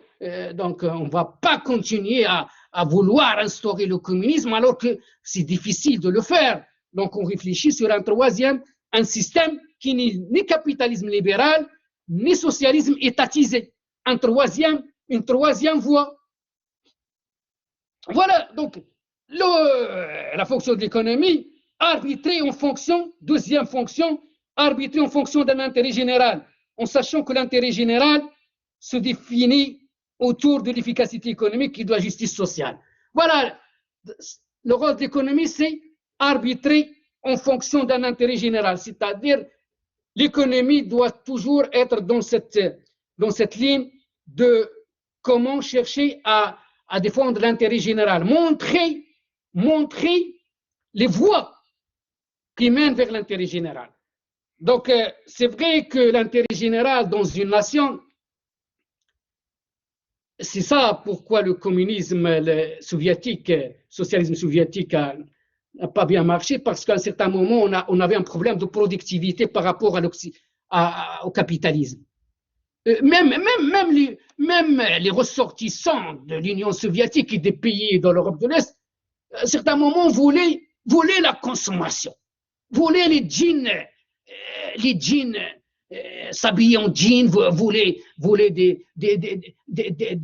donc on ne va pas continuer à vouloir instaurer le communisme alors que c'est difficile de le faire. Donc on réfléchit sur un système qui n'est ni capitalisme libéral, ni socialisme étatisé. Une troisième voie. Voilà, donc la fonction de l'économie, arbitrer en fonction, deuxième fonction, arbitrer en fonction d'un intérêt général, en sachant que l'intérêt général se définit autour de l'efficacité économique et de la justice sociale. Voilà, le rôle de l'économie, c'est arbitrer en fonction d'un intérêt général, c'est-à-dire l'économie doit toujours être dans cette ligne de comment chercher à défendre l'intérêt général, montrer les voies qui mènent vers l'intérêt général. Donc, c'est vrai que l'intérêt général dans une nation, c'est ça pourquoi le communisme soviétique, socialisme soviétique n'a pas bien marché, parce qu'à un certain moment, on avait un problème de productivité par rapport au capitalisme. Même les ressortissants de l'Union soviétique et des pays de l'Europe de l'Est, à un certain moment, voulaient la consommation, voulaient les jeans s'habiller en jeans, voulaient des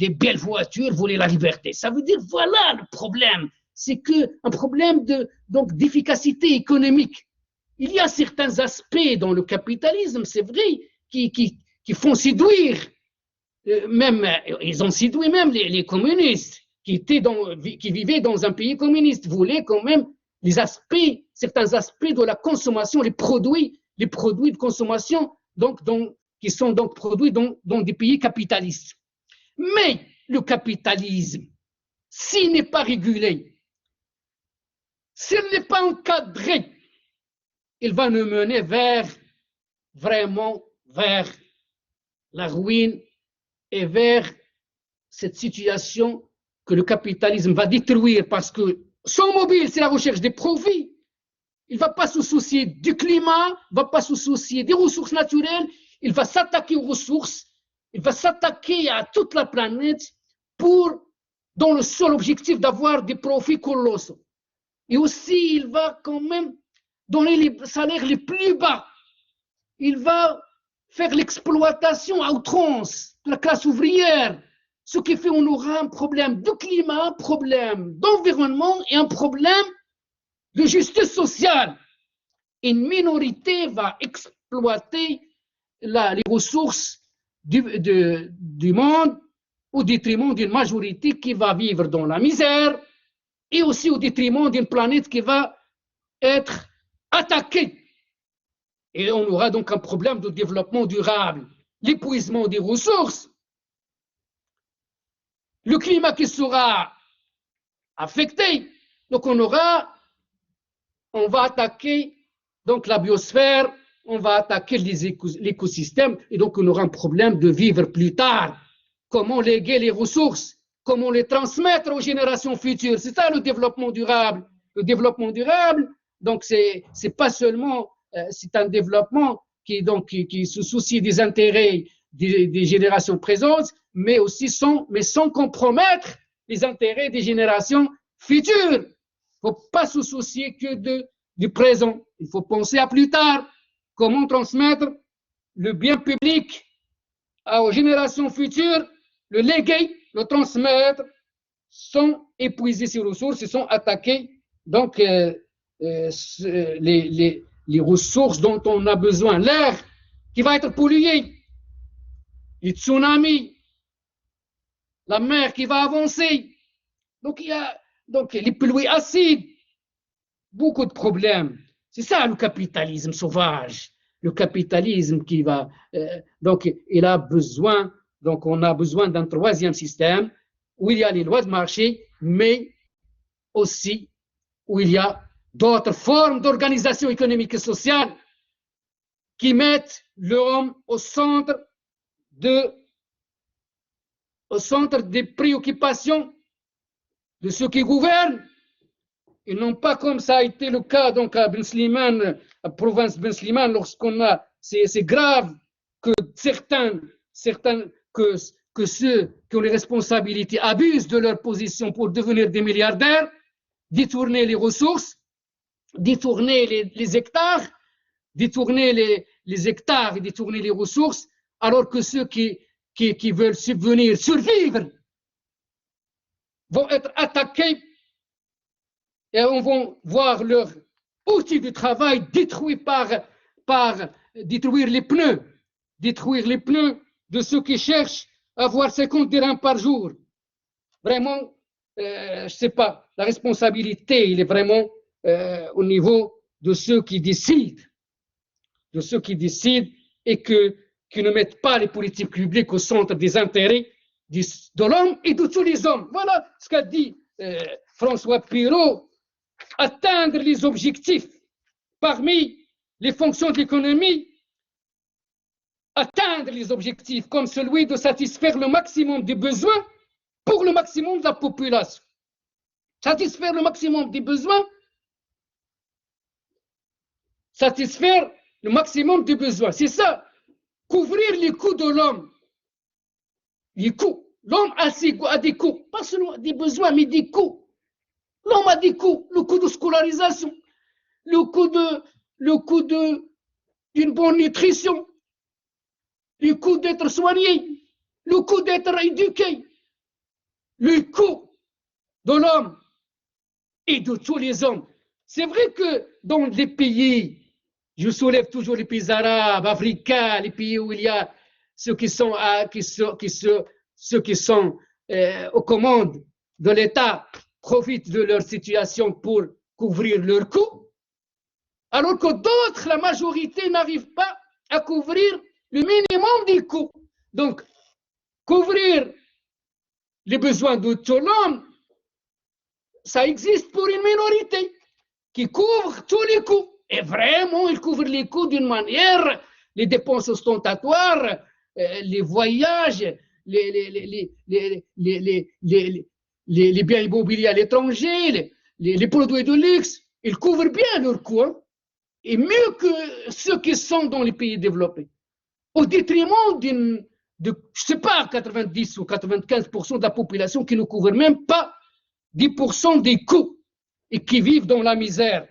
belles voitures, voulaient la liberté. Ça veut dire, voilà le problème, c'est un problème d'efficacité économique. Il y a certains aspects dans le capitalisme, c'est vrai, qui font séduire, ils ont séduit même les communistes qui vivaient dans un pays communiste, voulaient quand même certains aspects de la consommation, les produits de consommation, qui sont donc produits dans des pays capitalistes. Mais le capitalisme, s'il n'est pas régulé, s'il n'est pas encadré, il va nous mener vraiment vers la ruine et vers cette situation que le capitalisme va détruire, parce que son mobile, c'est la recherche des profits. Il ne va pas se soucier du climat, il ne va pas se soucier des ressources naturelles, il va s'attaquer aux ressources, il va s'attaquer à toute la planète dans le seul objectif d'avoir des profits colossaux. Et aussi, il va quand même donner les salaires les plus bas. Il va faire l'exploitation à outrance de la classe ouvrière, ce qui fait qu'on aura un problème de climat, un problème d'environnement et un problème de justice sociale. Une minorité va exploiter les ressources du monde au détriment d'une majorité qui va vivre dans la misère et aussi au détriment d'une planète qui va être attaquée. Et on aura donc un problème de développement durable. l'épuisement des ressources, le climat qui sera affecté. Donc on va attaquer donc la biosphère, on va attaquer l'écosystème, et donc on aura un problème de vivre plus tard. Comment léguer les ressources, comment les transmettre aux générations futures. C'est ça le développement durable. Le développement durable, donc c'est pas seulement, c'est un développement qui se soucie des intérêts des générations présentes, mais aussi sans compromettre les intérêts des générations futures. Il ne faut pas se soucier que du présent. Il faut penser à plus tard. Comment transmettre le bien public aux générations futures, le léguer, le transmettre, sans épuiser ses ressources et sans attaquer donc les ressources dont on a besoin. L'air qui va être pollué, les tsunamis, la mer qui va avancer. Donc, il y a les pluies acides, beaucoup de problèmes. C'est ça le capitalisme sauvage, le capitalisme qui va. Donc, il a besoin, donc on a besoin d'un troisième système où il y a les lois de marché, mais aussi où il y a d'autres formes d'organisation économique et sociale qui mettent l'homme au centre des préoccupations de ceux qui gouvernent, et non pas comme ça a été le cas donc à Ben Slimane, à province Ben Slimane, lorsqu'on a, c'est grave que que ceux qui ont les responsabilités abusent de leur position pour devenir des milliardaires, détourner les ressources, détourner les hectares, détourner les hectares et détourner les ressources, alors que ceux qui veulent subvenir, survivre, vont être attaqués et on va voir leur outil de travail détruit par détruire les pneus de ceux qui cherchent à avoir 50 dirhams par jour. Vraiment, je ne sais pas, la responsabilité, il est vraiment au niveau de ceux qui décident, et qui ne mettent pas les politiques publiques au centre des intérêts de l'homme et de tous les hommes. Voilà ce qu'a dit François Pirault. Atteindre les objectifs parmi les fonctions de l'économie, atteindre les objectifs comme celui de satisfaire le maximum des besoins pour le maximum de la population. Satisfaire le maximum des besoins, satisfaire le maximum des besoins. C'est ça, couvrir les coûts de l'homme. Les coûts. L'homme a des coûts, pas seulement des besoins, mais des coûts. L'homme a des coûts, le coût de scolarisation, le coût d'une bonne nutrition, le coût d'être soigné, le coût d'être éduqué, le coût de l'homme et de tous les hommes. C'est vrai que dans les pays, je soulève toujours les pays arabes, africains, les pays où il y a ceux qui sont aux commandes de l'État, profitent de leur situation pour couvrir leurs coûts, alors que d'autres, la majorité, n'arrivent pas à couvrir le minimum des coûts. Donc, couvrir les besoins de tout l'homme, ça existe pour une minorité qui couvre tous les coûts. Et vraiment, ils couvrent les coûts d'une manière, les dépenses ostentatoires, les voyages, les biens immobiliers à l'étranger, les produits de luxe, ils couvrent bien leurs coûts, hein, et mieux que ceux qui sont dans les pays développés, au détriment je ne sais pas, 90 ou 95% de la population qui ne couvre même pas 10% des coûts et qui vivent dans la misère.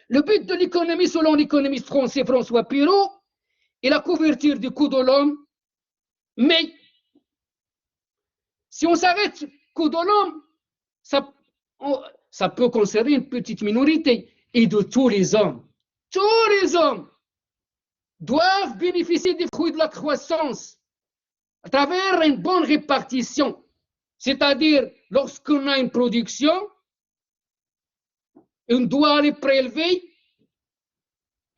Le but de l'économie, selon l'économiste français François Pirault, est la couverture du coût de l'homme, mais si on s'arrête au coût de l'homme, ça peut concerner une petite minorité, et de tous les hommes. Tous les hommes doivent bénéficier des fruits de la croissance à travers une bonne répartition, c'est-à-dire lorsqu'on a une production, on doit les prélever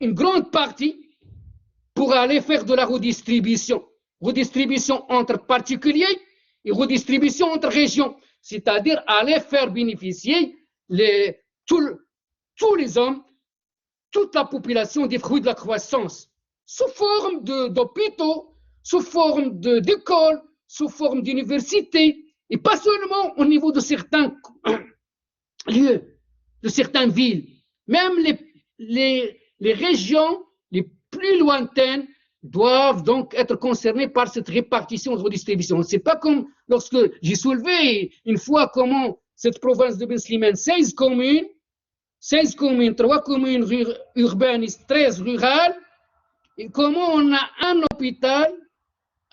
une grande partie pour aller faire de la redistribution. Redistribution entre particuliers et redistribution entre régions. C'est-à-dire aller faire bénéficier tous les hommes, toute la population des fruits de la croissance, sous forme d'hôpitaux, sous forme d'écoles, sous forme d'universités, et pas seulement au niveau de certains lieux, de certaines villes. Même les régions les plus lointaines doivent donc être concernées par cette répartition de redistribution. C'est pas comme lorsque j'ai soulevé une fois comment cette province de Ben Slimane, 16 communes, 3 communes urbaines et 13 rurales, et comment on a un hôpital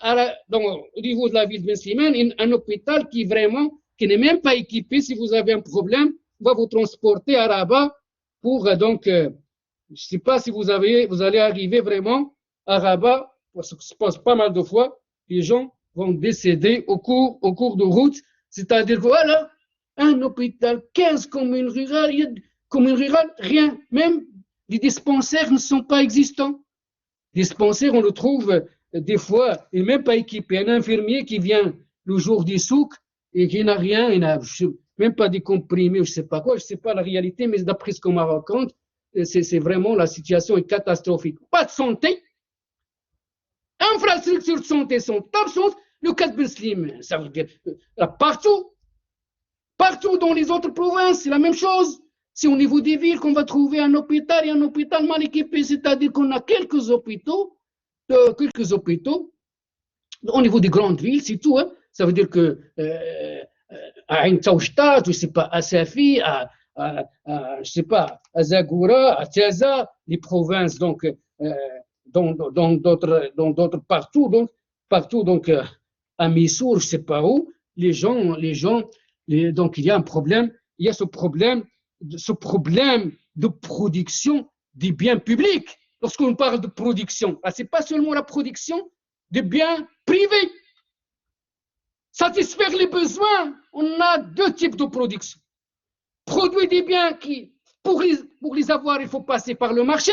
au niveau de la ville de Ben Slimane, un hôpital qui n'est même pas équipé. Si vous avez un problème, on va vous transporter à Rabat pour je ne sais pas si vous allez arriver vraiment à Rabat, parce que ça se passe pas mal de fois, les gens vont décéder au cours de route, c'est-à-dire que voilà, un hôpital, 15 communes rurales, rien, même les dispensaires ne sont pas existants. Les dispensaires, on le trouve des fois, il n'est même pas équipé. Un infirmier qui vient le jour du souk et qui n'a rien, il n'a même pas des comprimés, je ne sais pas quoi, je ne sais pas la réalité, mais d'après ce qu'on me raconte, c'est vraiment, la situation est catastrophique. Pas de santé, infrastructures de santé sont absentes. Le cas de Ben Slimane, ça veut dire partout dans les autres provinces, c'est la même chose. C'est au niveau des villes qu'on va trouver un hôpital et un hôpital mal équipé, c'est-à-dire qu'on a quelques hôpitaux au niveau des grandes villes, c'est tout. Hein. Ça veut dire que à Ain Taouchta, je ne sais pas, à Safi, je sais pas, à Zagoura, à Tiaza, les provinces, donc, dans d'autres partout, donc, à Missour, je ne sais pas où, les gens, donc il y a un problème, il y a ce problème de production des biens publics. Lorsqu'on parle de production, ce n'est pas seulement la production des biens privés. Satisfaire les besoins, on a deux types de production. Produire des biens qui, pour les avoir, il faut passer par le marché,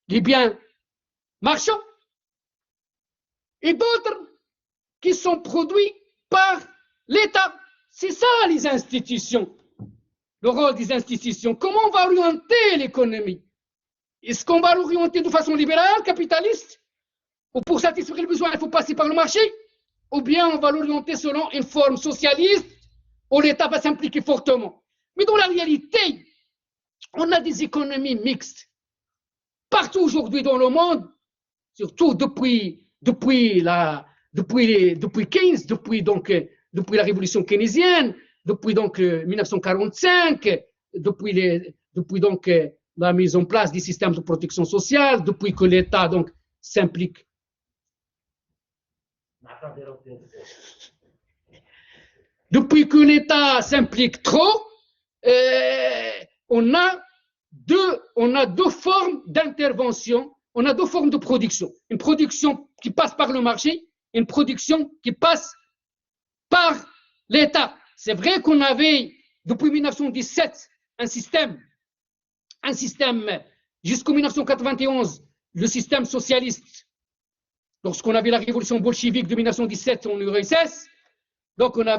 les biens marchands, et d'autres qui sont produits par l'État. C'est ça les institutions, le rôle des institutions. Comment on va orienter l'économie? Est-ce qu'on va l'orienter de façon libérale, capitaliste, ou pour satisfaire les besoins, il faut passer par le marché, ou bien on va l'orienter selon une forme socialiste, où l'État va s'impliquer fortement. Mais dans la réalité, on a des économies mixtes. Partout aujourd'hui dans le monde, surtout depuis Keynes, depuis la révolution keynésienne, depuis 1945, depuis la mise en place des systèmes de protection sociale, depuis que l'État s'implique. Depuis que l'État s'implique trop, on a deux formes d'intervention, on a deux formes de production. Une production qui passe par le marché, une production qui passe par l'État. C'est vrai qu'on avait, depuis 1917, un système jusqu'en 1991, le système socialiste. Lorsqu'on avait la révolution bolchevique de 1917 en URSS, donc on a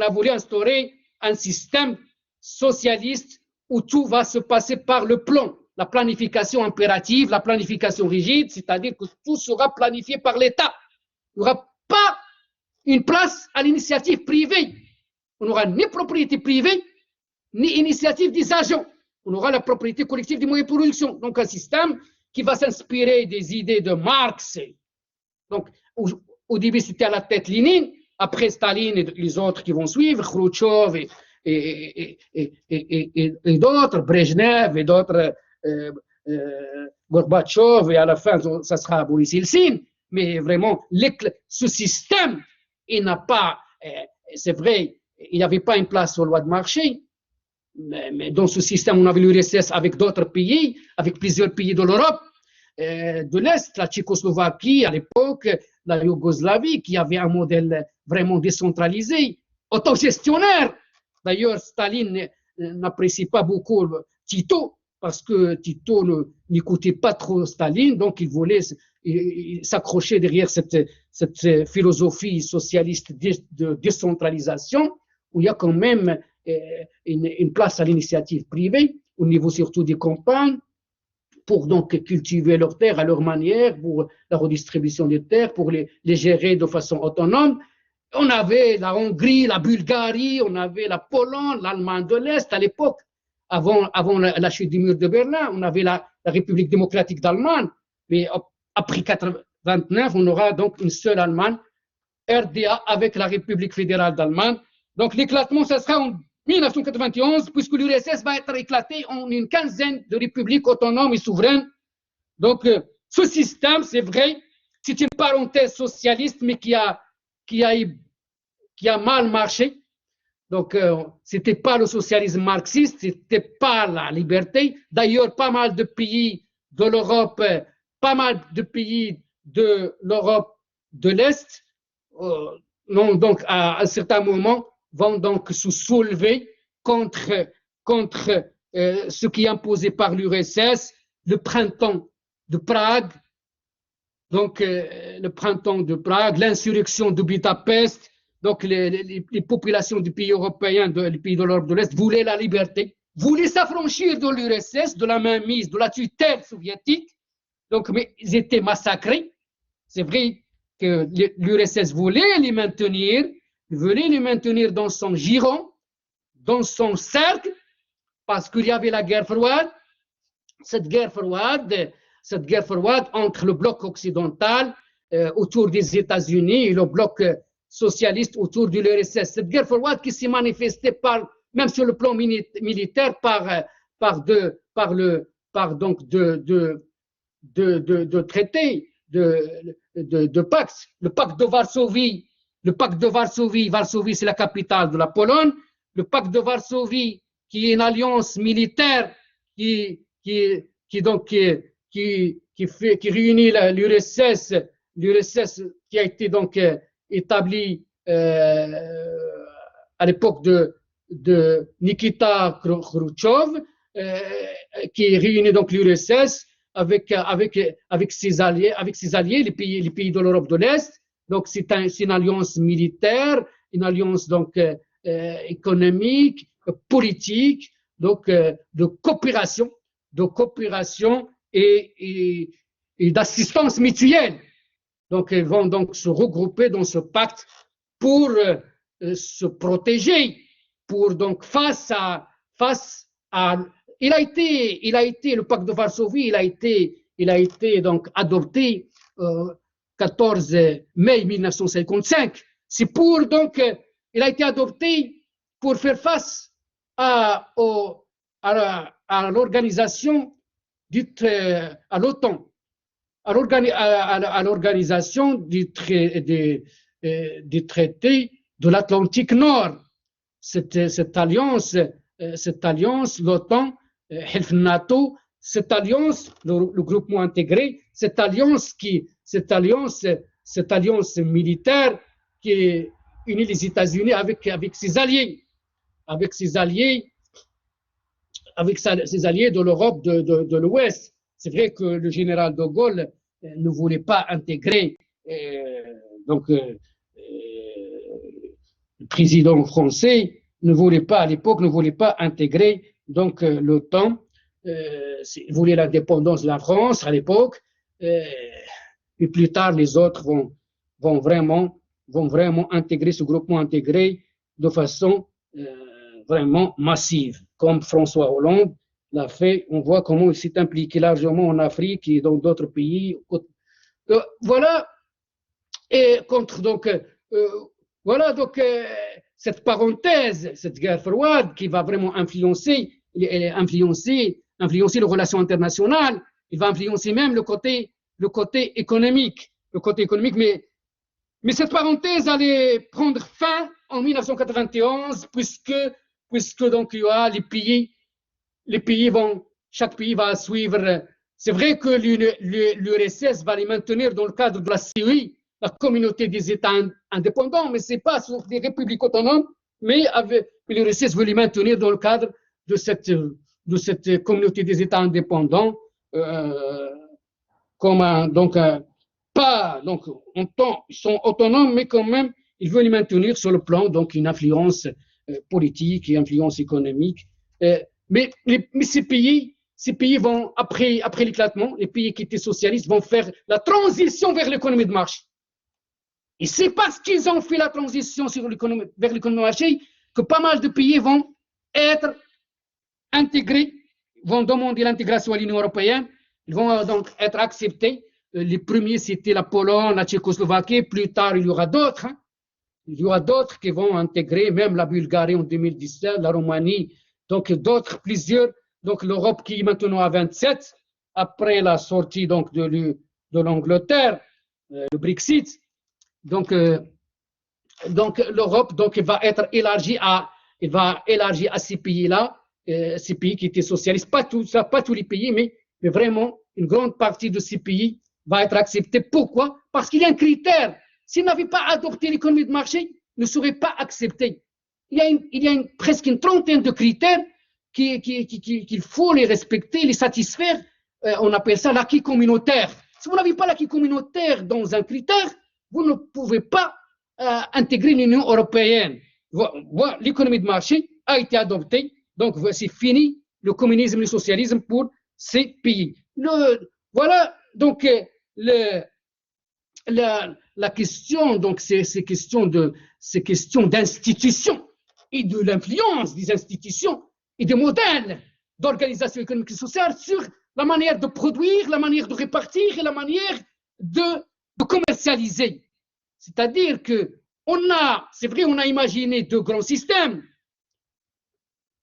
voulu instaurer un système socialiste où tout va se passer par le plan, la planification impérative, la planification rigide, c'est-à-dire que tout sera planifié par l'État. Il n'y aura pas une place à l'initiative privée. On n'aura ni propriété privée, ni initiative des agents. On aura la propriété collective des moyens de production. Donc un système qui va s'inspirer des idées de Marx. Donc au début c'était à la tête Lénine, après Staline et les autres qui vont suivre, Khrouchtchev et d'autres, Brejnev et d'autres, Gorbatchev, et à la fin ça sera Boris Yeltsin. Mais vraiment ce système, il n'a pas, c'est vrai, il n'y avait pas une place aux lois de marché, mais dans ce système, on avait l'URSS avec d'autres pays, avec plusieurs pays de l'Europe, de l'Est, la Tchécoslovaquie à l'époque, la Yougoslavie, qui avait un modèle vraiment décentralisé, autogestionnaire. D'ailleurs, Staline n'apprécie pas beaucoup Tito, parce que Tito n'écoutait pas trop Staline, donc il voulait s'accrocher derrière cette philosophie socialiste de décentralisation, où il y a quand même une place à l'initiative privée, au niveau surtout des campagnes, pour donc cultiver leurs terres à leur manière, pour la redistribution des terres, pour les gérer de façon autonome. On avait la Hongrie, la Bulgarie, on avait la Pologne, l'Allemagne de l'Est à l'époque, avant la chute du mur de Berlin, on avait la République démocratique d'Allemagne, mais après 1989, on aura donc une seule Allemagne, RDA, avec la République fédérale d'Allemagne. Donc l'éclatement, ça sera en 1991, puisque l'URSS va être éclaté en une quinzaine de républiques autonomes et souveraines. Donc ce système, c'est vrai, c'est une parenthèse socialiste, mais qui a mal marché. Donc, ce n'était pas le socialisme marxiste, ce n'était pas la liberté. D'ailleurs, pas mal de pays de l'Europe, de l'Est, donc à un certain moment, vont donc se soulever contre ce qui est imposé par l'URSS, le printemps de Prague, donc le printemps de Prague, l'insurrection de Budapest. Donc les populations des pays européens, des pays de l'Europe de l'Est voulaient la liberté, voulaient s'affranchir de l'URSS, de la mainmise, de la tutelle soviétique. Donc, mais ils étaient massacrés. C'est vrai que l'URSS voulait les maintenir dans son giron, dans son cercle, parce qu'il y avait la guerre froide. Cette guerre froide entre le bloc occidental autour des États-Unis et le bloc socialiste autour de l'URSS. Cette guerre froide qui s'est manifestée même sur le plan militaire de traités, de pactes. Le pacte de Varsovie, Varsovie c'est la capitale de la Pologne, le pacte de Varsovie qui est une alliance militaire qui réunit l'URSS qui a été donc établi à l'époque de Nikita Khrouchtchev, qui réunit donc l'URSS avec ses alliés, les pays de l'Europe de l'Est. Donc c'est une alliance militaire, une alliance donc économique, politique, donc de coopération et d'assistance mutuelle. Donc, ils vont donc se regrouper dans ce pacte pour se protéger, pour donc face à il a été le pacte de Varsovie, il a été donc adopté 14 mai 1955. C'est pour donc il a été adopté pour faire face à l'organisation à l'OTAN, à l'organisation des traités de l'Atlantique Nord. Cette alliance, l'OTAN, NATO, cette alliance, le groupement intégré, cette alliance militaire qui unit les États-Unis avec ses alliés de l'Europe de l'Ouest. C'est vrai que le général de Gaulle ne voulait pas intégrer, le président français à l'époque ne voulait pas intégrer donc l'OTAN. Il voulait l'indépendance de la France à l'époque. Et plus tard, les autres vont vraiment intégrer ce groupement intégré de façon vraiment massive, comme François Hollande l'a fait. On voit comment il s'est impliqué largement en Afrique et dans d'autres pays. Voilà. Et cette parenthèse, cette guerre froide qui va vraiment influencer les relations internationales, il va influencer même le côté économique. Mais cette parenthèse allait prendre fin en 1991 puisque donc il y a chaque pays va suivre. C'est vrai que l'URSS va les maintenir dans le cadre de la CEI, la communauté des États indépendants, mais ce n'est pas sur des républiques autonomes, mais l'URSS veut les maintenir dans le cadre de de cette communauté des États indépendants comme pas, donc ils sont autonomes, mais quand même, ils veulent maintenir sur le plan donc une influence politique et influence économique. Mais ces pays vont, après l'éclatement, les pays qui étaient socialistes vont faire la transition vers l'économie de marché. Et c'est parce qu'ils ont fait la transition vers l'économie de marché que pas mal de pays vont être intégrés, vont demander l'intégration à l'Union européenne, ils vont donc être acceptés. Les premiers, c'était la Pologne, la Tchécoslovaquie, plus tard, il y aura d'autres. Il y aura d'autres qui vont intégrer, même la Bulgarie en 2017, la Roumanie, donc d'autres, plusieurs. Donc l'Europe qui est maintenant à 27, après la sortie donc de l'Angleterre, le Brexit. Donc l'Europe va être élargie à ces pays-là, ces pays qui étaient socialistes, pas tous les pays, mais vraiment une grande partie de ces pays va être acceptée. Pourquoi? Parce qu'il y a un critère. S'ils n'avaient pas adopté l'économie de marché, ils ne seraient pas acceptés. Il y a presque une trentaine de critères qu'il faut les respecter, les satisfaire. On appelle ça l'acquis communautaire. Si vous n'avez pas l'acquis communautaire dans un critère, vous ne pouvez pas intégrer l'Union européenne. L'économie de marché a été adoptée, donc c'est fini le communisme et le socialisme pour ces pays. Voilà donc la question, donc ces questions d'institutions et de l'influence des institutions et des modèles d'organisation économique et sociale sur la manière de produire, la manière de répartir et la manière de commercialiser. C'est-à-dire que c'est vrai, on a imaginé deux grands systèmes.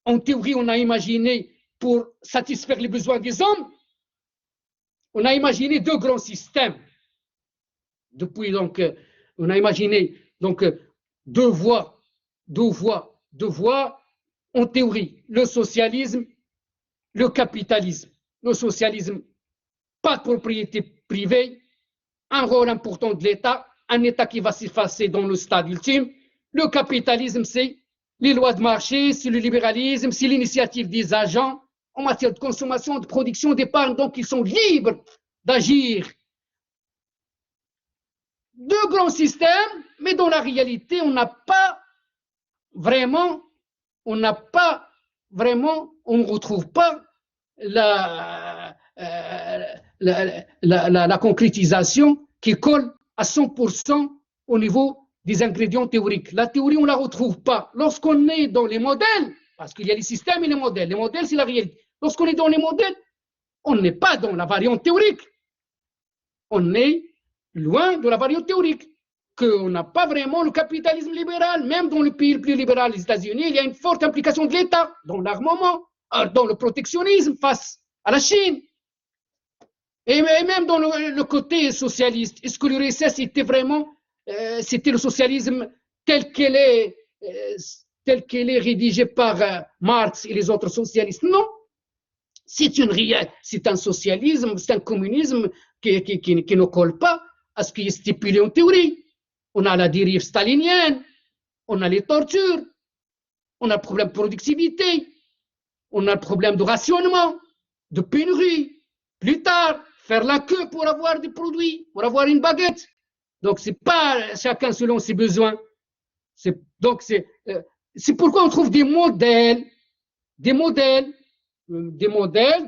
En théorie, on a imaginé pour satisfaire les besoins des hommes, on a imaginé deux grands systèmes. Depuis, donc, on a imaginé donc deux voies en théorie, le socialisme, le capitalisme. Le socialisme, pas de propriété privée, un rôle important de l'État, un État qui va s'effacer dans le stade ultime. Le capitalisme, c'est les lois de marché, c'est le libéralisme, c'est l'initiative des agents en matière de consommation, de production, d'épargne, donc ils sont libres d'agir. Deux grands systèmes, mais dans la réalité, on ne retrouve pas la concrétisation qui colle à 100% au niveau des ingrédients théoriques. La théorie, on ne la retrouve pas. Lorsqu'on est dans les modèles, parce qu'il y a les systèmes et les modèles c'est la réalité. Lorsqu'on est dans les modèles, on n'est pas dans la variante théorique. On est loin de la variante théorique, qu'on n'a pas vraiment le capitalisme libéral. Même dans le pays le plus libéral, les États-Unis, il y a une forte implication de l'État dans l'armement, dans le protectionnisme face à la Chine. Et même dans le côté socialiste, est-ce que l'URSS était vraiment, c'était le socialisme tel qu'il est rédigé par Marx et les autres socialistes? Non, c'est un socialisme, c'est un communisme qui ne colle pas à ce qui est stipulé en théorie. On a la dérive stalinienne, on a les tortures, on a le problème de productivité, on a le problème de rationnement, de pénurie. Plus tard, faire la queue pour avoir des produits, pour avoir une baguette. Donc, c'est pas chacun selon ses besoins. C'est pourquoi on trouve des modèles de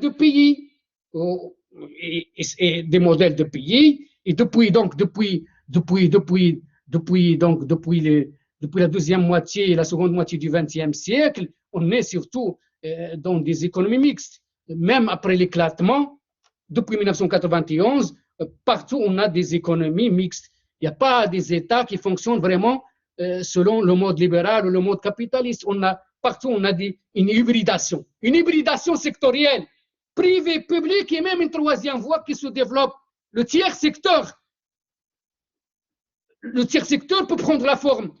pays, et des modèles de pays, et depuis la deuxième moitié et la seconde moitié du XXe siècle, on est surtout dans des économies mixtes. Même après l'éclatement, depuis 1991, partout on a des économies mixtes. Il n'y a pas des États qui fonctionnent vraiment selon le mode libéral ou le mode capitaliste. Partout on a une hybridation sectorielle, privé, public, et même une troisième voie qui se développe, le tiers secteur. Le tiers secteur peut prendre la forme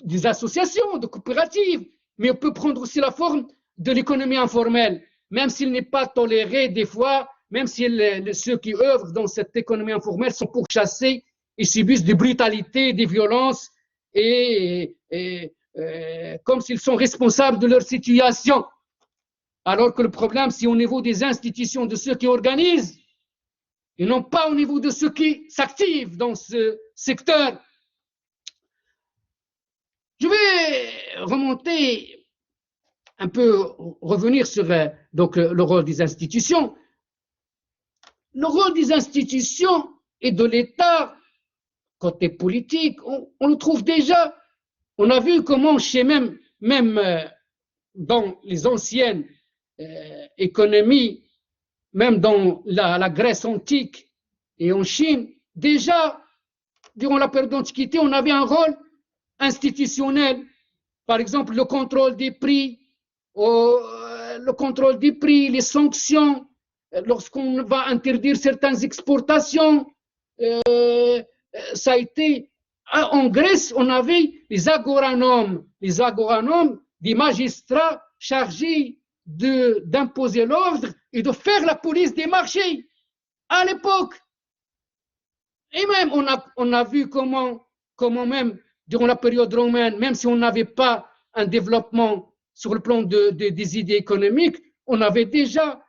des associations, de coopératives, mais on peut prendre aussi la forme de l'économie informelle, même s'il n'est pas toléré des fois, même si ceux qui œuvrent dans cette économie informelle sont pourchassés et subissent des brutalités, des violences, et comme s'ils sont responsables de leur situation. Alors que le problème, c'est au niveau des institutions, de ceux qui organisent, et non pas au niveau de ceux qui s'activent dans ce secteur. Je vais remonter un peu, revenir sur donc, le rôle des institutions. Le rôle des institutions et de l'État, côté politique, on le trouve déjà. On a vu comment même dans les anciennes économies, même dans la Grèce antique et en Chine, déjà, durant la période d'Antiquité, on avait un rôle institutionnel. Par exemple, le contrôle des prix, les sanctions, lorsqu'on va interdire certaines exportations. Ça a été, en Grèce, on avait les agoranomes, des magistrats chargés d'imposer l'ordre et de faire la police des marchés à l'époque. Et même, on a vu comment même, durant la période romaine, même si on n'avait pas un développement sur le plan des idées économiques, on avait déjà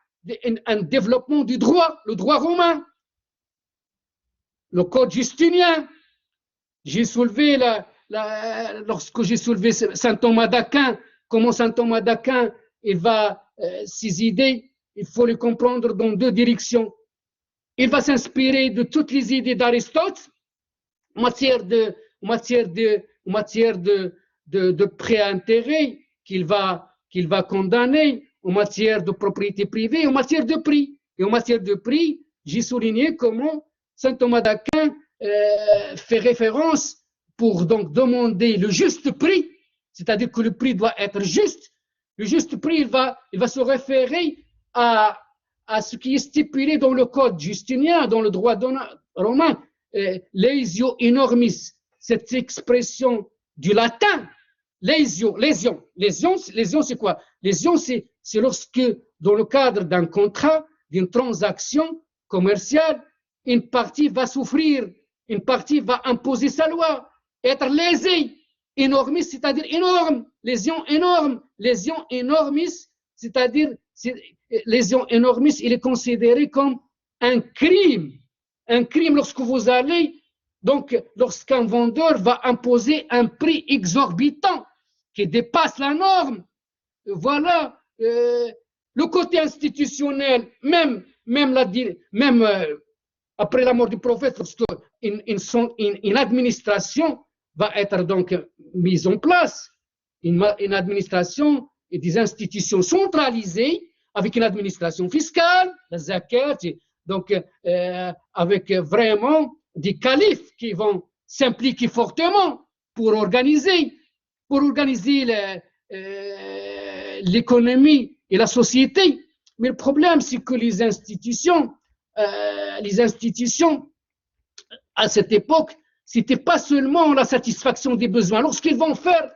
un développement du droit, le droit romain, le code justinien. J'ai soulevé, lorsque j'ai soulevé saint Thomas d'Aquin, comment saint Thomas d'Aquin, il va, ses idées, il faut les comprendre dans deux directions. Il va s'inspirer de toutes les idées d'Aristote en matière de prêt-intérêt qu'il va condamner, en matière de propriété privée, en matière de prix. Et en matière de prix, j'ai souligné comment saint Thomas d'Aquin fait référence pour donc demander le juste prix, c'est-à-dire que le prix doit être juste. Le juste prix, il va se référer à ce qui est stipulé dans le code justinien, dans le droit romain, lesio enormis, cette expression du latin, lésion, c'est quoi? Lésion, c'est lorsque, dans le cadre d'un contrat, d'une transaction commerciale, une partie va souffrir, une partie va imposer sa loi, être lésée. Enormis, c'est-à-dire énorme, lésion enormis, c'est-à-dire lésion enormis, il est considéré comme un crime lorsque vous allez, donc lorsqu'un vendeur va imposer un prix exorbitant qui dépasse la norme. Voilà le côté institutionnel, même après la mort du prophète, lorsque une administration va être donc mise en place, une administration et des institutions centralisées avec une administration fiscale, la zakat, donc avec vraiment des califes qui vont s'impliquer fortement pour organiser l'économie et la société. Mais le problème, c'est que les institutions, à cette époque, c'était pas seulement la satisfaction des besoins. Lorsqu'ils vont faire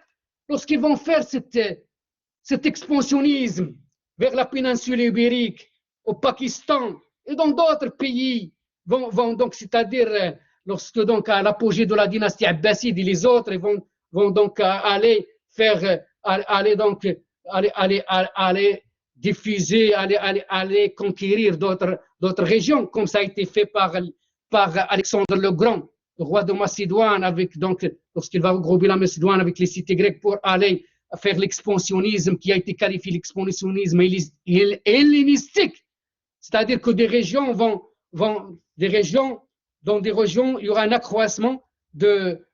cet expansionnisme vers la péninsule ibérique, au Pakistan et dans d'autres pays, vont donc, c'est-à-dire lorsque donc à l'apogée de la dynastie abbasside et les autres vont donc aller diffuser, aller conquérir d'autres régions, comme ça a été fait par Alexandre le Grand, le roi de Macédoine, lorsqu'il va regrouper la Macédoine avec les cités grecques pour aller faire l'expansionnisme qui a été qualifié l'expansionnisme hellénistique, c'est-à-dire que des régions dans des régions, il y aura un accroissement de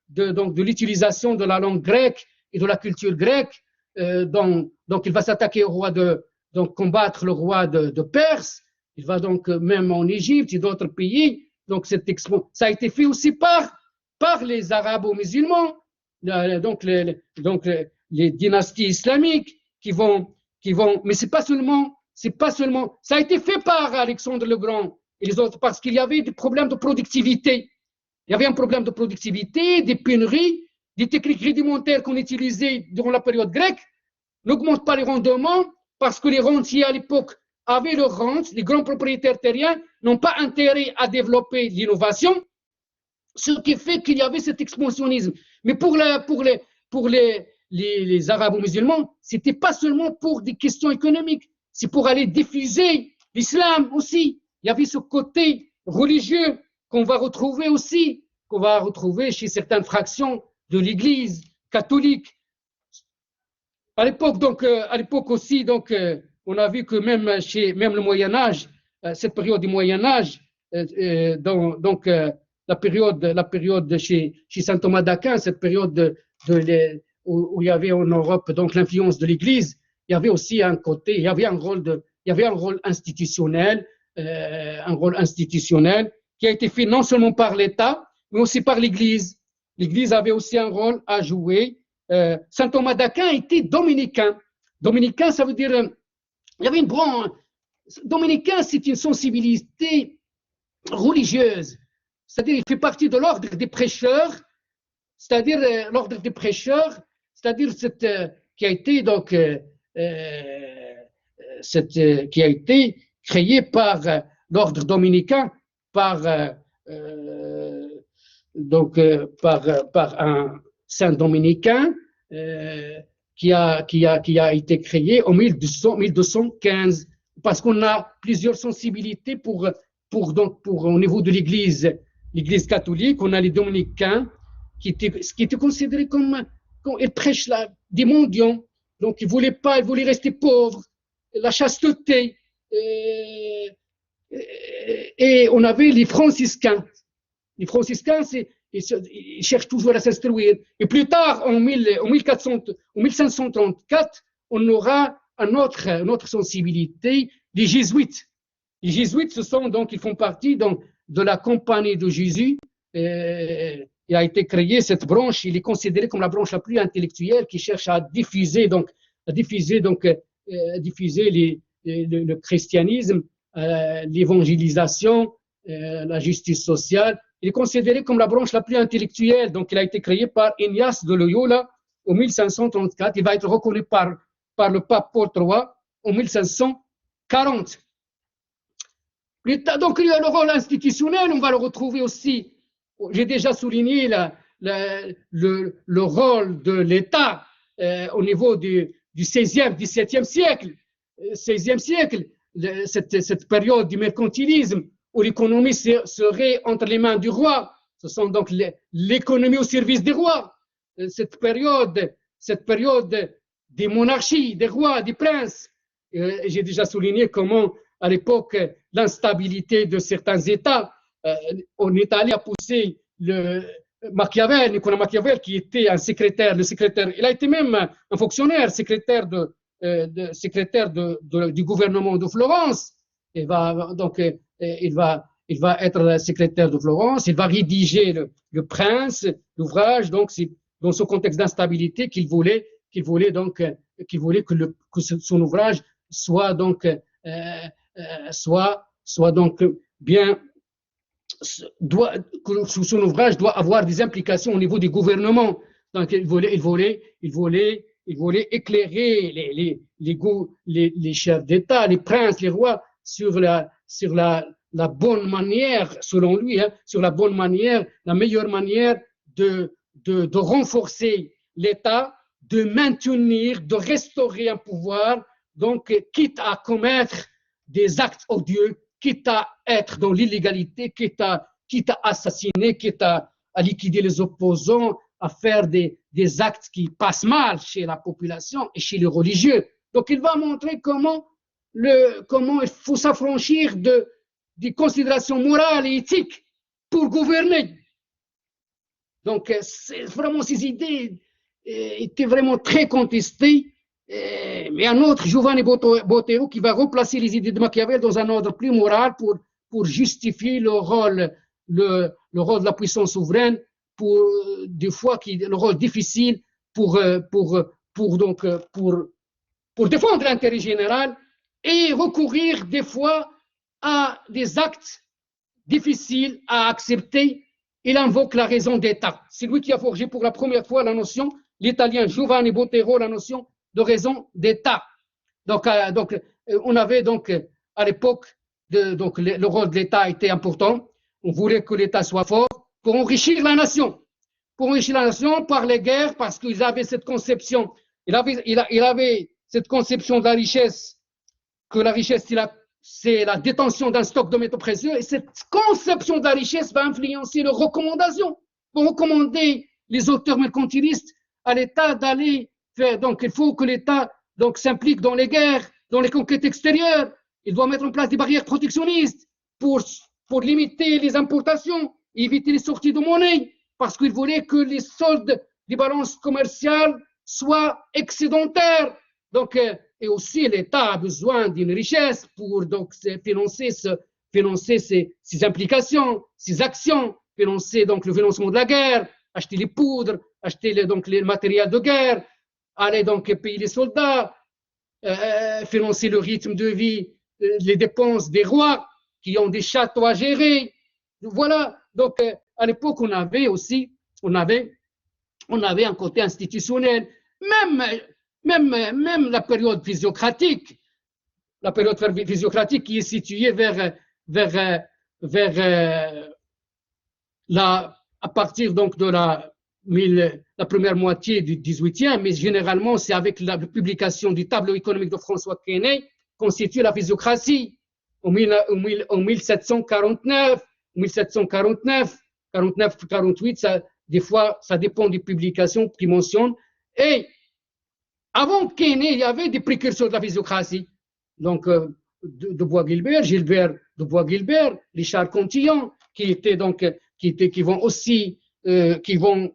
l'utilisation de la langue grecque et de la culture grecque. Donc il va s'attaquer au roi combattre le roi de Perse. Il va donc même en Égypte et d'autres pays. Donc ça a été fait aussi par les arabo-musulmans, donc les dynasties islamiques qui vont, mais c'est pas seulement, ça a été fait par Alexandre le Grand et les autres parce qu'il y avait des problèmes de productivité. Il y avait un problème de productivité, des pénuries, des techniques rudimentaires qu'on utilisait durant la période grecque n'augmentent pas les rendements parce que les rentiers à l'époque avaient leurs rentes, les grands propriétaires terriens n'ont pas intérêt à développer l'innovation, ce qui fait qu'il y avait cet expansionnisme. Mais pour les arabo-musulmans, ce n'était pas seulement pour des questions économiques, c'est pour aller diffuser l'islam aussi. Il y avait ce côté religieux qu'on va retrouver aussi, qu'on va retrouver chez certaines fractions de l'Église catholique. À l'époque aussi, on a vu que même le Moyen Âge, cette période du Moyen Âge, la période chez saint Thomas d'Aquin, cette période où il y avait en Europe donc l'influence de l'Église, il y avait aussi un côté, il y avait un rôle institutionnel, qui a été fait non seulement par l'État, mais aussi par l'Église. L'Église avait aussi un rôle à jouer. Saint Thomas d'Aquin était dominicain. Dominicain, ça veut dire, il y avait une branche. Dominicain, c'est une sensibilité religieuse. C'est-à-dire, il fait partie de l'ordre des prêcheurs, c'est-à-dire l'ordre des prêcheurs, c'est-à-dire qui a été créé par l'ordre dominicain, par un saint dominicain qui a été créé en 1215, parce qu'on a plusieurs sensibilités au niveau de l'Église catholique. On a les dominicains qui étaient considérés comme ils prêchent des mendiants, donc ils voulaient rester pauvres, la chasteté. Et on avait les franciscains. Les franciscains, ils cherchent toujours à s'instruire. Et plus tard, en 1534, on aura une autre sensibilité, les jésuites. Les jésuites, ils font partie de la compagnie de Jésus. Il a été créé cette branche, il est considéré comme la branche la plus intellectuelle qui cherche à diffuser le christianisme, l'évangélisation, la justice sociale. Il est considéré comme la branche la plus intellectuelle. Donc, il a été créé par Ignace de Loyola en 1534. Il va être reconnu par le pape Paul III en 1540. Donc, le rôle institutionnel, on va le retrouver aussi. J'ai déjà souligné le rôle de l'État au niveau du XVIe, XVIIe siècle. Cette période du mercantilisme où l'économie serait entre les mains du roi. Ce sont donc l'économie au service des rois. Cette période des monarchies, des rois, des princes. J'ai déjà souligné comment, à l'époque, l'instabilité de certains États, on est allé à pousser Nicolas Machiavel, qui était un secrétaire, il a été même un fonctionnaire, secrétaire du gouvernement de Florence. Il va être secrétaire de Florence, il va rédiger le Prince, l'ouvrage. Donc c'est dans ce contexte d'instabilité qu'il voulait que son ouvrage soit donc bien, que son ouvrage doit avoir des implications au niveau du gouvernement. Donc il voulait éclairer les chefs d'État, les princes, les rois sur la bonne manière, selon lui, sur la bonne manière, la meilleure manière de renforcer l'État, de maintenir, de restaurer un pouvoir, donc quitte à commettre des actes odieux, quitte à être dans l'illégalité, quitte à assassiner, quitte à liquider les opposants, à faire des actes qui passent mal chez la population et chez les religieux. Donc il va montrer comment il faut s'affranchir des considérations morales et éthiques pour gouverner. Donc vraiment ces idées étaient vraiment très contestées. Mais un autre, Giovanni Botero, qui va replacer les idées de Machiavel dans un ordre plus moral pour justifier le rôle de la puissance souveraine, des fois le rôle difficile pour défendre l'intérêt général et recourir des fois à des actes difficiles à accepter. Il invoque la raison d'État. C'est lui qui a forgé pour la première fois la notion, l'italien Giovanni Botero, la notion de raison d'État. Donc, on avait donc à l'époque, le rôle de l'État était important. On voulait que l'État soit fort pour enrichir la nation. Pour enrichir la nation par les guerres, parce qu'ils avaient cette conception. Il avait cette conception de la richesse que la richesse, c'est la détention d'un stock de métaux précieux, et cette conception de la richesse va influencer leurs recommandations, vont recommander les auteurs mercantilistes à l'État d'aller faire. Donc, il faut que l'État s'implique dans les guerres, dans les conquêtes extérieures. Il doit mettre en place des barrières protectionnistes pour limiter les importations, éviter les sorties de monnaie, parce qu'il voulait que les soldes des balances commerciales soient excédentaires. Donc, et aussi, l'État a besoin d'une richesse pour financer ses implications, ses actions, financer donc le financement de la guerre, acheter les poudres, acheter les matériels de guerre, aller donc payer les soldats, financer le rythme de vie, les dépenses des rois qui ont des châteaux à gérer. Voilà, donc à l'époque, on avait un côté institutionnel, même la période physiocratique qui est située à partir donc de la première moitié du 18e, mais généralement c'est avec la publication du tableau économique de François Quesnay constitue la physiocratie en 1749, 48, des fois ça dépend des publications qui mentionnent. Et avant Quesnay, il y avait des précurseurs de la physiocratie. Donc, de Bois-Guilbert, Gilbert de Bois-Guilbert, Richard Cantillon, qui vont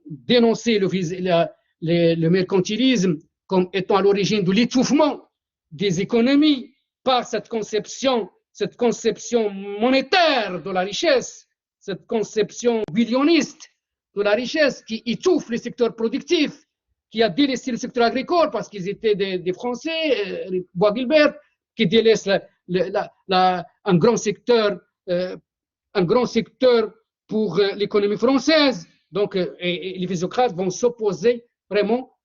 dénoncer le mercantilisme comme étant à l'origine de l'étouffement des économies par cette conception monétaire de la richesse, cette conception billioniste de la richesse qui étouffe les secteurs productifs, qui a délaissé le secteur agricole parce qu'ils étaient des Français, Bois-Guilbert, qui délaisse un grand secteur pour l'économie française. Donc, et les physiocrates vont s'opposer vraiment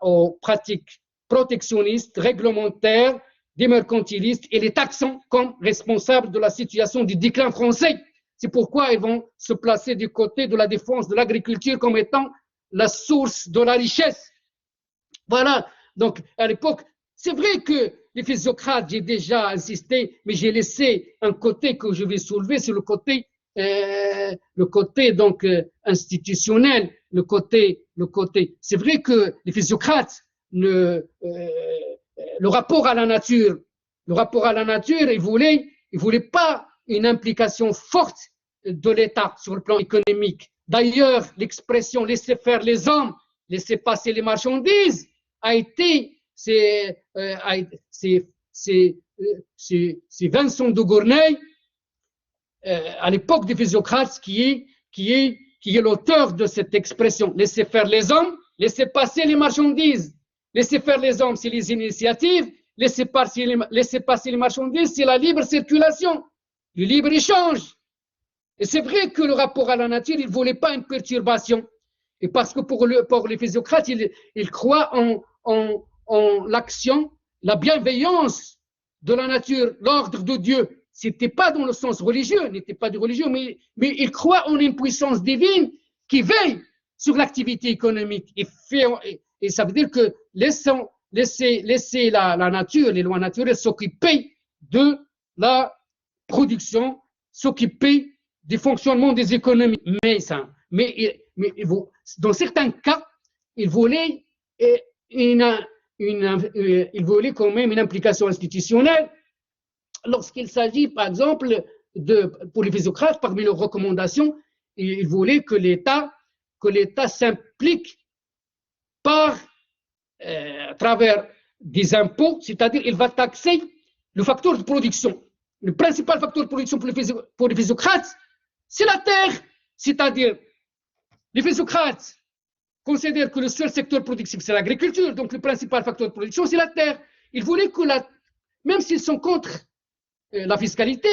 aux pratiques protectionnistes, réglementaires, des mercantilistes et les taxant comme responsables de la situation du déclin français. C'est pourquoi ils vont se placer du côté de la défense de l'agriculture comme étant la source de la richesse. Voilà, donc à l'époque, c'est vrai que les physiocrates, j'ai déjà insisté, mais j'ai laissé un côté que je vais soulever, c'est le côté donc institutionnel, le côté. C'est vrai que les physiocrates, le rapport à la nature, ils voulaient pas une implication forte de l'État sur le plan économique. D'ailleurs, l'expression laisser faire les hommes, laisser passer les marchandises c'est Vincent de Gournay, à l'époque des physiocrates, qui est l'auteur de cette expression. Laisser faire les hommes, laisser passer les marchandises. Laisser faire les hommes, c'est les initiatives. Laisser passer les marchandises, c'est la libre circulation, le libre échange. Et c'est vrai que le rapport à la nature, il ne voulait pas une perturbation. Et parce que pour les physiocrates, ils croient en l'action, la bienveillance de la nature, l'ordre de Dieu. Ce n'était pas dans le sens religieux, n'était pas du religieux, mais ils croient en une puissance divine qui veille sur l'activité économique. Et ça veut dire que laisser la nature, les lois naturelles s'occuper de la production, s'occuper du fonctionnement des économies. Mais dans certains cas, il voulait quand même une implication institutionnelle lorsqu'il s'agit, par exemple, pour les physiocrates, parmi leurs recommandations, il voulait que l'État s'implique à travers des impôts, c'est-à-dire il va taxer le facteur de production. Le principal facteur de production pour les physiocrates, c'est la terre, c'est-à-dire les physiocrates considèrent que le seul secteur productif, c'est l'agriculture, donc le principal facteur de production, c'est la terre. Ils voulaient que, même s'ils sont contre la fiscalité,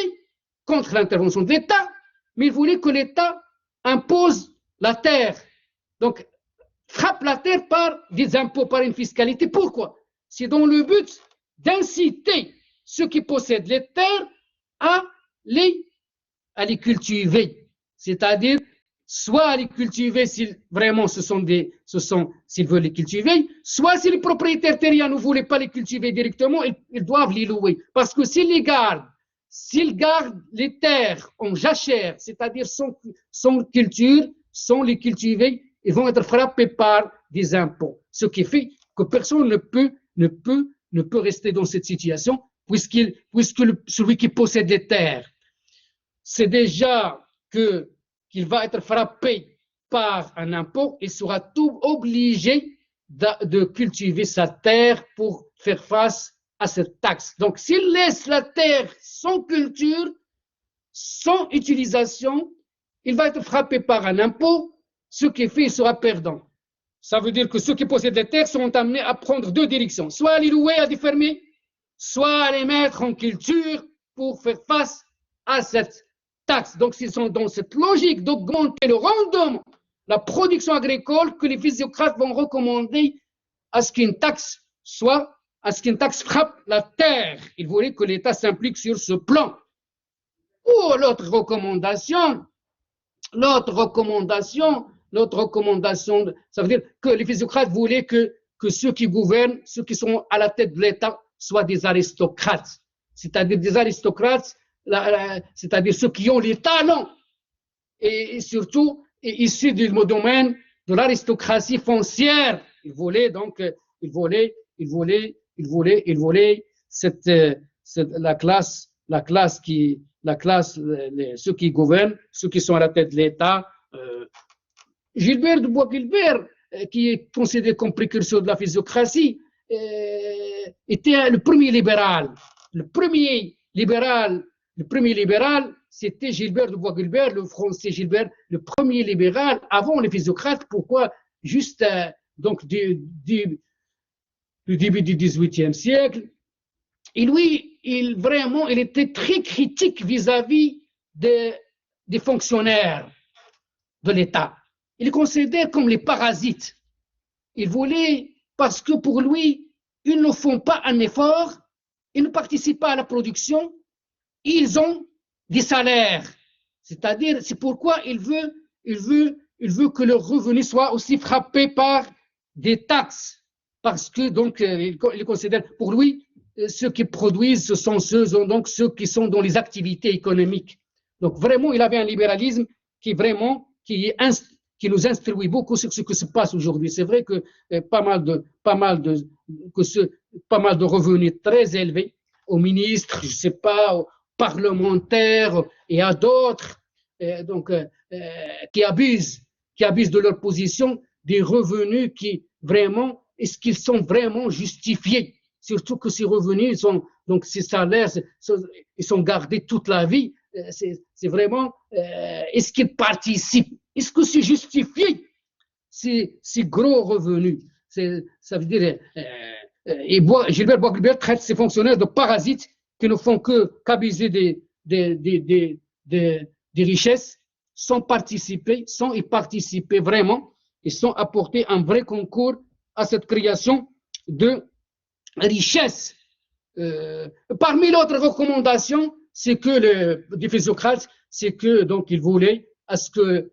contre l'intervention de l'État, mais ils voulaient que l'État impose la terre. Donc, frappe la terre par des impôts, par une fiscalité. Pourquoi? C'est dans le but d'inciter ceux qui possèdent les terres à les cultiver, c'est-à-dire soit les cultiver si vraiment s'ils veulent les cultiver, soit si les propriétaires terriens ne voulaient pas les cultiver directement, ils doivent les louer. Parce que s'ils gardent les terres en jachère, c'est-à-dire sans culture, sans les cultiver, ils vont être frappés par des impôts. Ce qui fait que personne ne peut rester dans cette situation, puisque celui qui possède les terres, c'est déjà qu'il va être frappé par un impôt et sera tout obligé de cultiver sa terre pour faire face à cette taxe. Donc, s'il laisse la terre sans culture, sans utilisation, il va être frappé par un impôt, ce qui fait qu'il sera perdant. Ça veut dire que ceux qui possèdent les terres seront amenés à prendre deux directions, soit à les louer à des fermiers, soit à les mettre en culture pour faire face à cette taxe. Donc, s'ils sont dans cette logique d'augmenter le rendement, la production agricole, que les physiocrates vont recommander à ce qu'une taxe frappe la terre. Ils voulaient que l'État s'implique sur ce plan. Ou l'autre recommandation, ça veut dire que les physiocrates voulaient que ceux qui gouvernent, ceux qui sont à la tête de l'État, soient des aristocrates. C'est-à-dire des aristocrates, c'est-à-dire ceux qui ont les talents, et surtout issus du domaine de l'aristocratie foncière. Ils voulaient donc, ceux qui gouvernent, ceux qui sont à la tête de l'État. Gilbert de Bois-Guilbert, qui est considéré comme précurseur de la physiocratie, était le premier libéral. Le premier libéral, c'était Gilbert de Bois-Guilbert, le français Gilbert, le premier libéral avant les physiocrates. Pourquoi? Juste donc du début du XVIIIe siècle. Et lui, il était très critique vis-à-vis des fonctionnaires de l'État. Il les considère comme les parasites. Il voulait, parce que pour lui, ils ne font pas un effort, ils ne participent pas à la production, ils ont des salaires. C'est-à-dire, c'est pourquoi il veut que leurs revenus soient aussi frappés par des taxes. Parce que, donc, il considère, pour lui, ceux qui produisent, ce sont ceux qui sont dans les activités économiques. Donc, vraiment, il avait un libéralisme qui nous instruit beaucoup sur ce qui se passe aujourd'hui. C'est vrai que pas mal de revenus très élevés aux ministres, je ne sais pas, aux parlementaires et à d'autres, qui abusent de leur position, des revenus qui vraiment, est-ce qu'ils sont vraiment justifiés? Surtout que ces revenus, ces salaires, ils sont gardés toute la vie. C'est vraiment, est-ce qu'ils participent? Est-ce que c'est justifié, ces gros revenus? Ça veut dire, Gilbert Bois-Guilbert traite ces fonctionnaires de parasites qui ne font qu'abuser des richesses sans y participer vraiment, et sans apporter un vrai concours à cette création de richesse. Parmi l'autre recommandation, c'est que des physiocrates, c'est que donc ils voulaient à ce que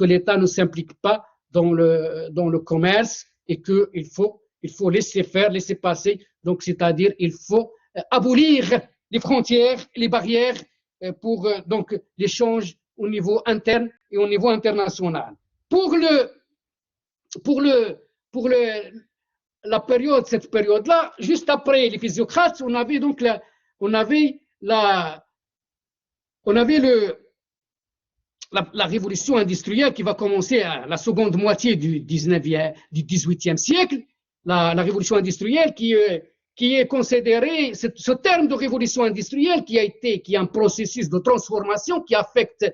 l'État ne s'implique pas dans le commerce, et qu'il faut laisser faire, laisser passer. Donc, c'est-à-dire, il faut abolir les frontières, les barrières pour donc l'échange au niveau interne et au niveau international. Pour cette période-là, juste après les physiocrates, on avait donc la révolution industrielle qui va commencer à la seconde moitié du XVIIIe siècle. La révolution industrielle qui est considérée, ce terme de révolution industrielle qui est un processus de transformation qui affecte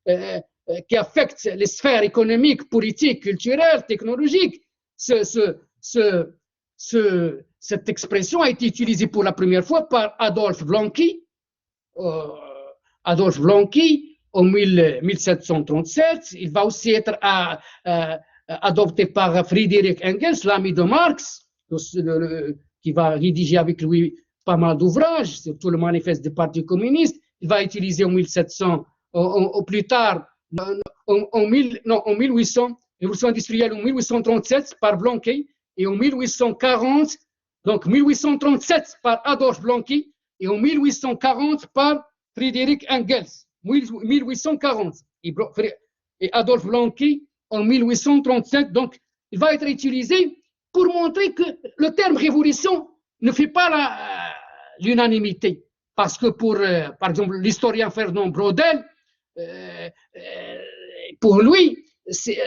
les sphères économiques, politiques, culturelles, technologiques. Cette expression a été utilisée pour la première fois par Adolphe Blanqui en 1737. Il va aussi être adopté par Friedrich Engels, l'ami de Marx, qui va rédiger avec lui pas mal d'ouvrages, surtout le manifeste du Parti communiste. Il va utiliser en 1700, au plus tard, en 1800, révolution industrielle en 1837 par Blanqui, et en 1840, donc 1837 par Adolphe Blanqui, et en 1840 par Friedrich Engels, 1840, et Adolphe Blanqui en 1837. Donc, il va être utilisé pour montrer que le terme révolution ne fait pas l'unanimité. Parce que par exemple, l'historien Fernand Braudel, pour lui,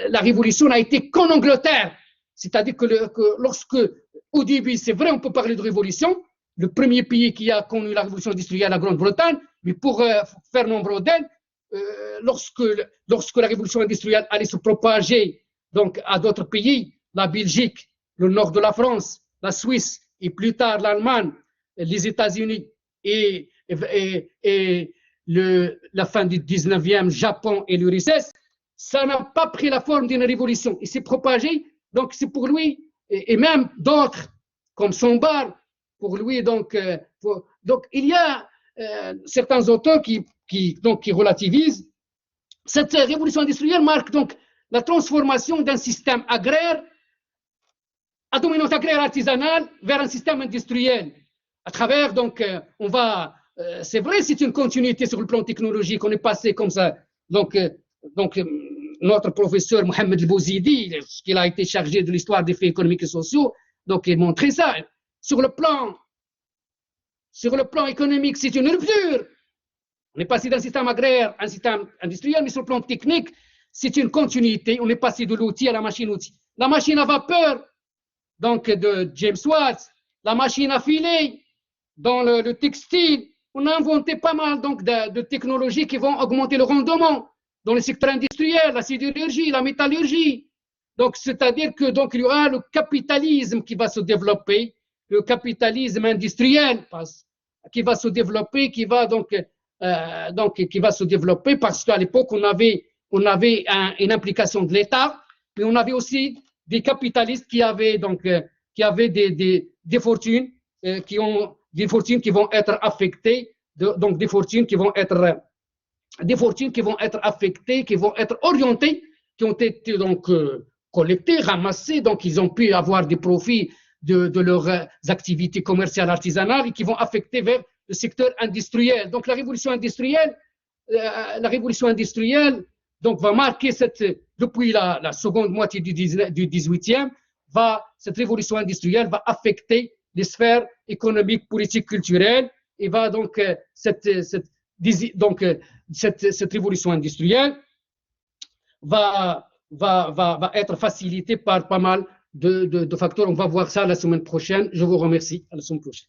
la révolution n'a été qu'en Angleterre. C'est-à-dire que lorsque, au début, c'est vrai, on peut parler de révolution, le premier pays qui a connu la révolution industrielle, la Grande-Bretagne, mais pour Fernand Braudel, lorsque la révolution industrielle allait se propager donc, à d'autres pays, la Belgique, le nord de la France, la Suisse, et plus tard l'Allemagne, les États-Unis et la fin du 19e, Japon et l'URSS, ça n'a pas pris la forme d'une révolution. Il s'est propagé, donc c'est pour lui, et même d'autres, comme Sombart, pour lui, donc il y a certains auteurs qui relativisent. Cette révolution industrielle marque donc la transformation d'un système agraire à dominante agraire artisanale vers un système industriel. À travers, donc, c'est vrai, c'est une continuité sur le plan technologique, on est passé comme ça. Donc notre professeur Mohamed El-Bouzidi, qui a été chargé de l'histoire des faits économiques et sociaux, donc il montrait ça. Sur le plan économique, c'est une rupture. On est passé d'un système agraire à un système industriel, mais sur le plan technique, c'est une continuité. On est passé de l'outil à la machine-outil. La machine à vapeur, donc de James Watt, la machine à filer, dans le textile, on a inventé pas mal donc, de technologies qui vont augmenter le rendement dans le secteur industriel, la sidérurgie, la métallurgie. Donc, c'est-à-dire que donc, il y aura le capitalisme qui va se développer, le capitalisme industriel qui va se développer, qui va se développer parce qu'à l'époque, on avait une implication de l'État, mais on avait aussi des capitalistes qui avaient des fortunes, des fortunes qui vont être affectées, donc des fortunes qui vont être affectées, qui vont être orientées, qui ont été donc collectées, ramassées, donc ils ont pu avoir des profits de leurs activités commerciales artisanales et qui vont affecter vers le secteur industriel. Donc la révolution industrielle donc, va marquer depuis la seconde moitié du 18e, cette révolution industrielle va affecter les sphères économiques, politiques, culturelles, et va donc cette révolution industrielle va être facilitée par pas mal de facteurs. On va voir ça la semaine prochaine. Je vous remercie. À la semaine prochaine.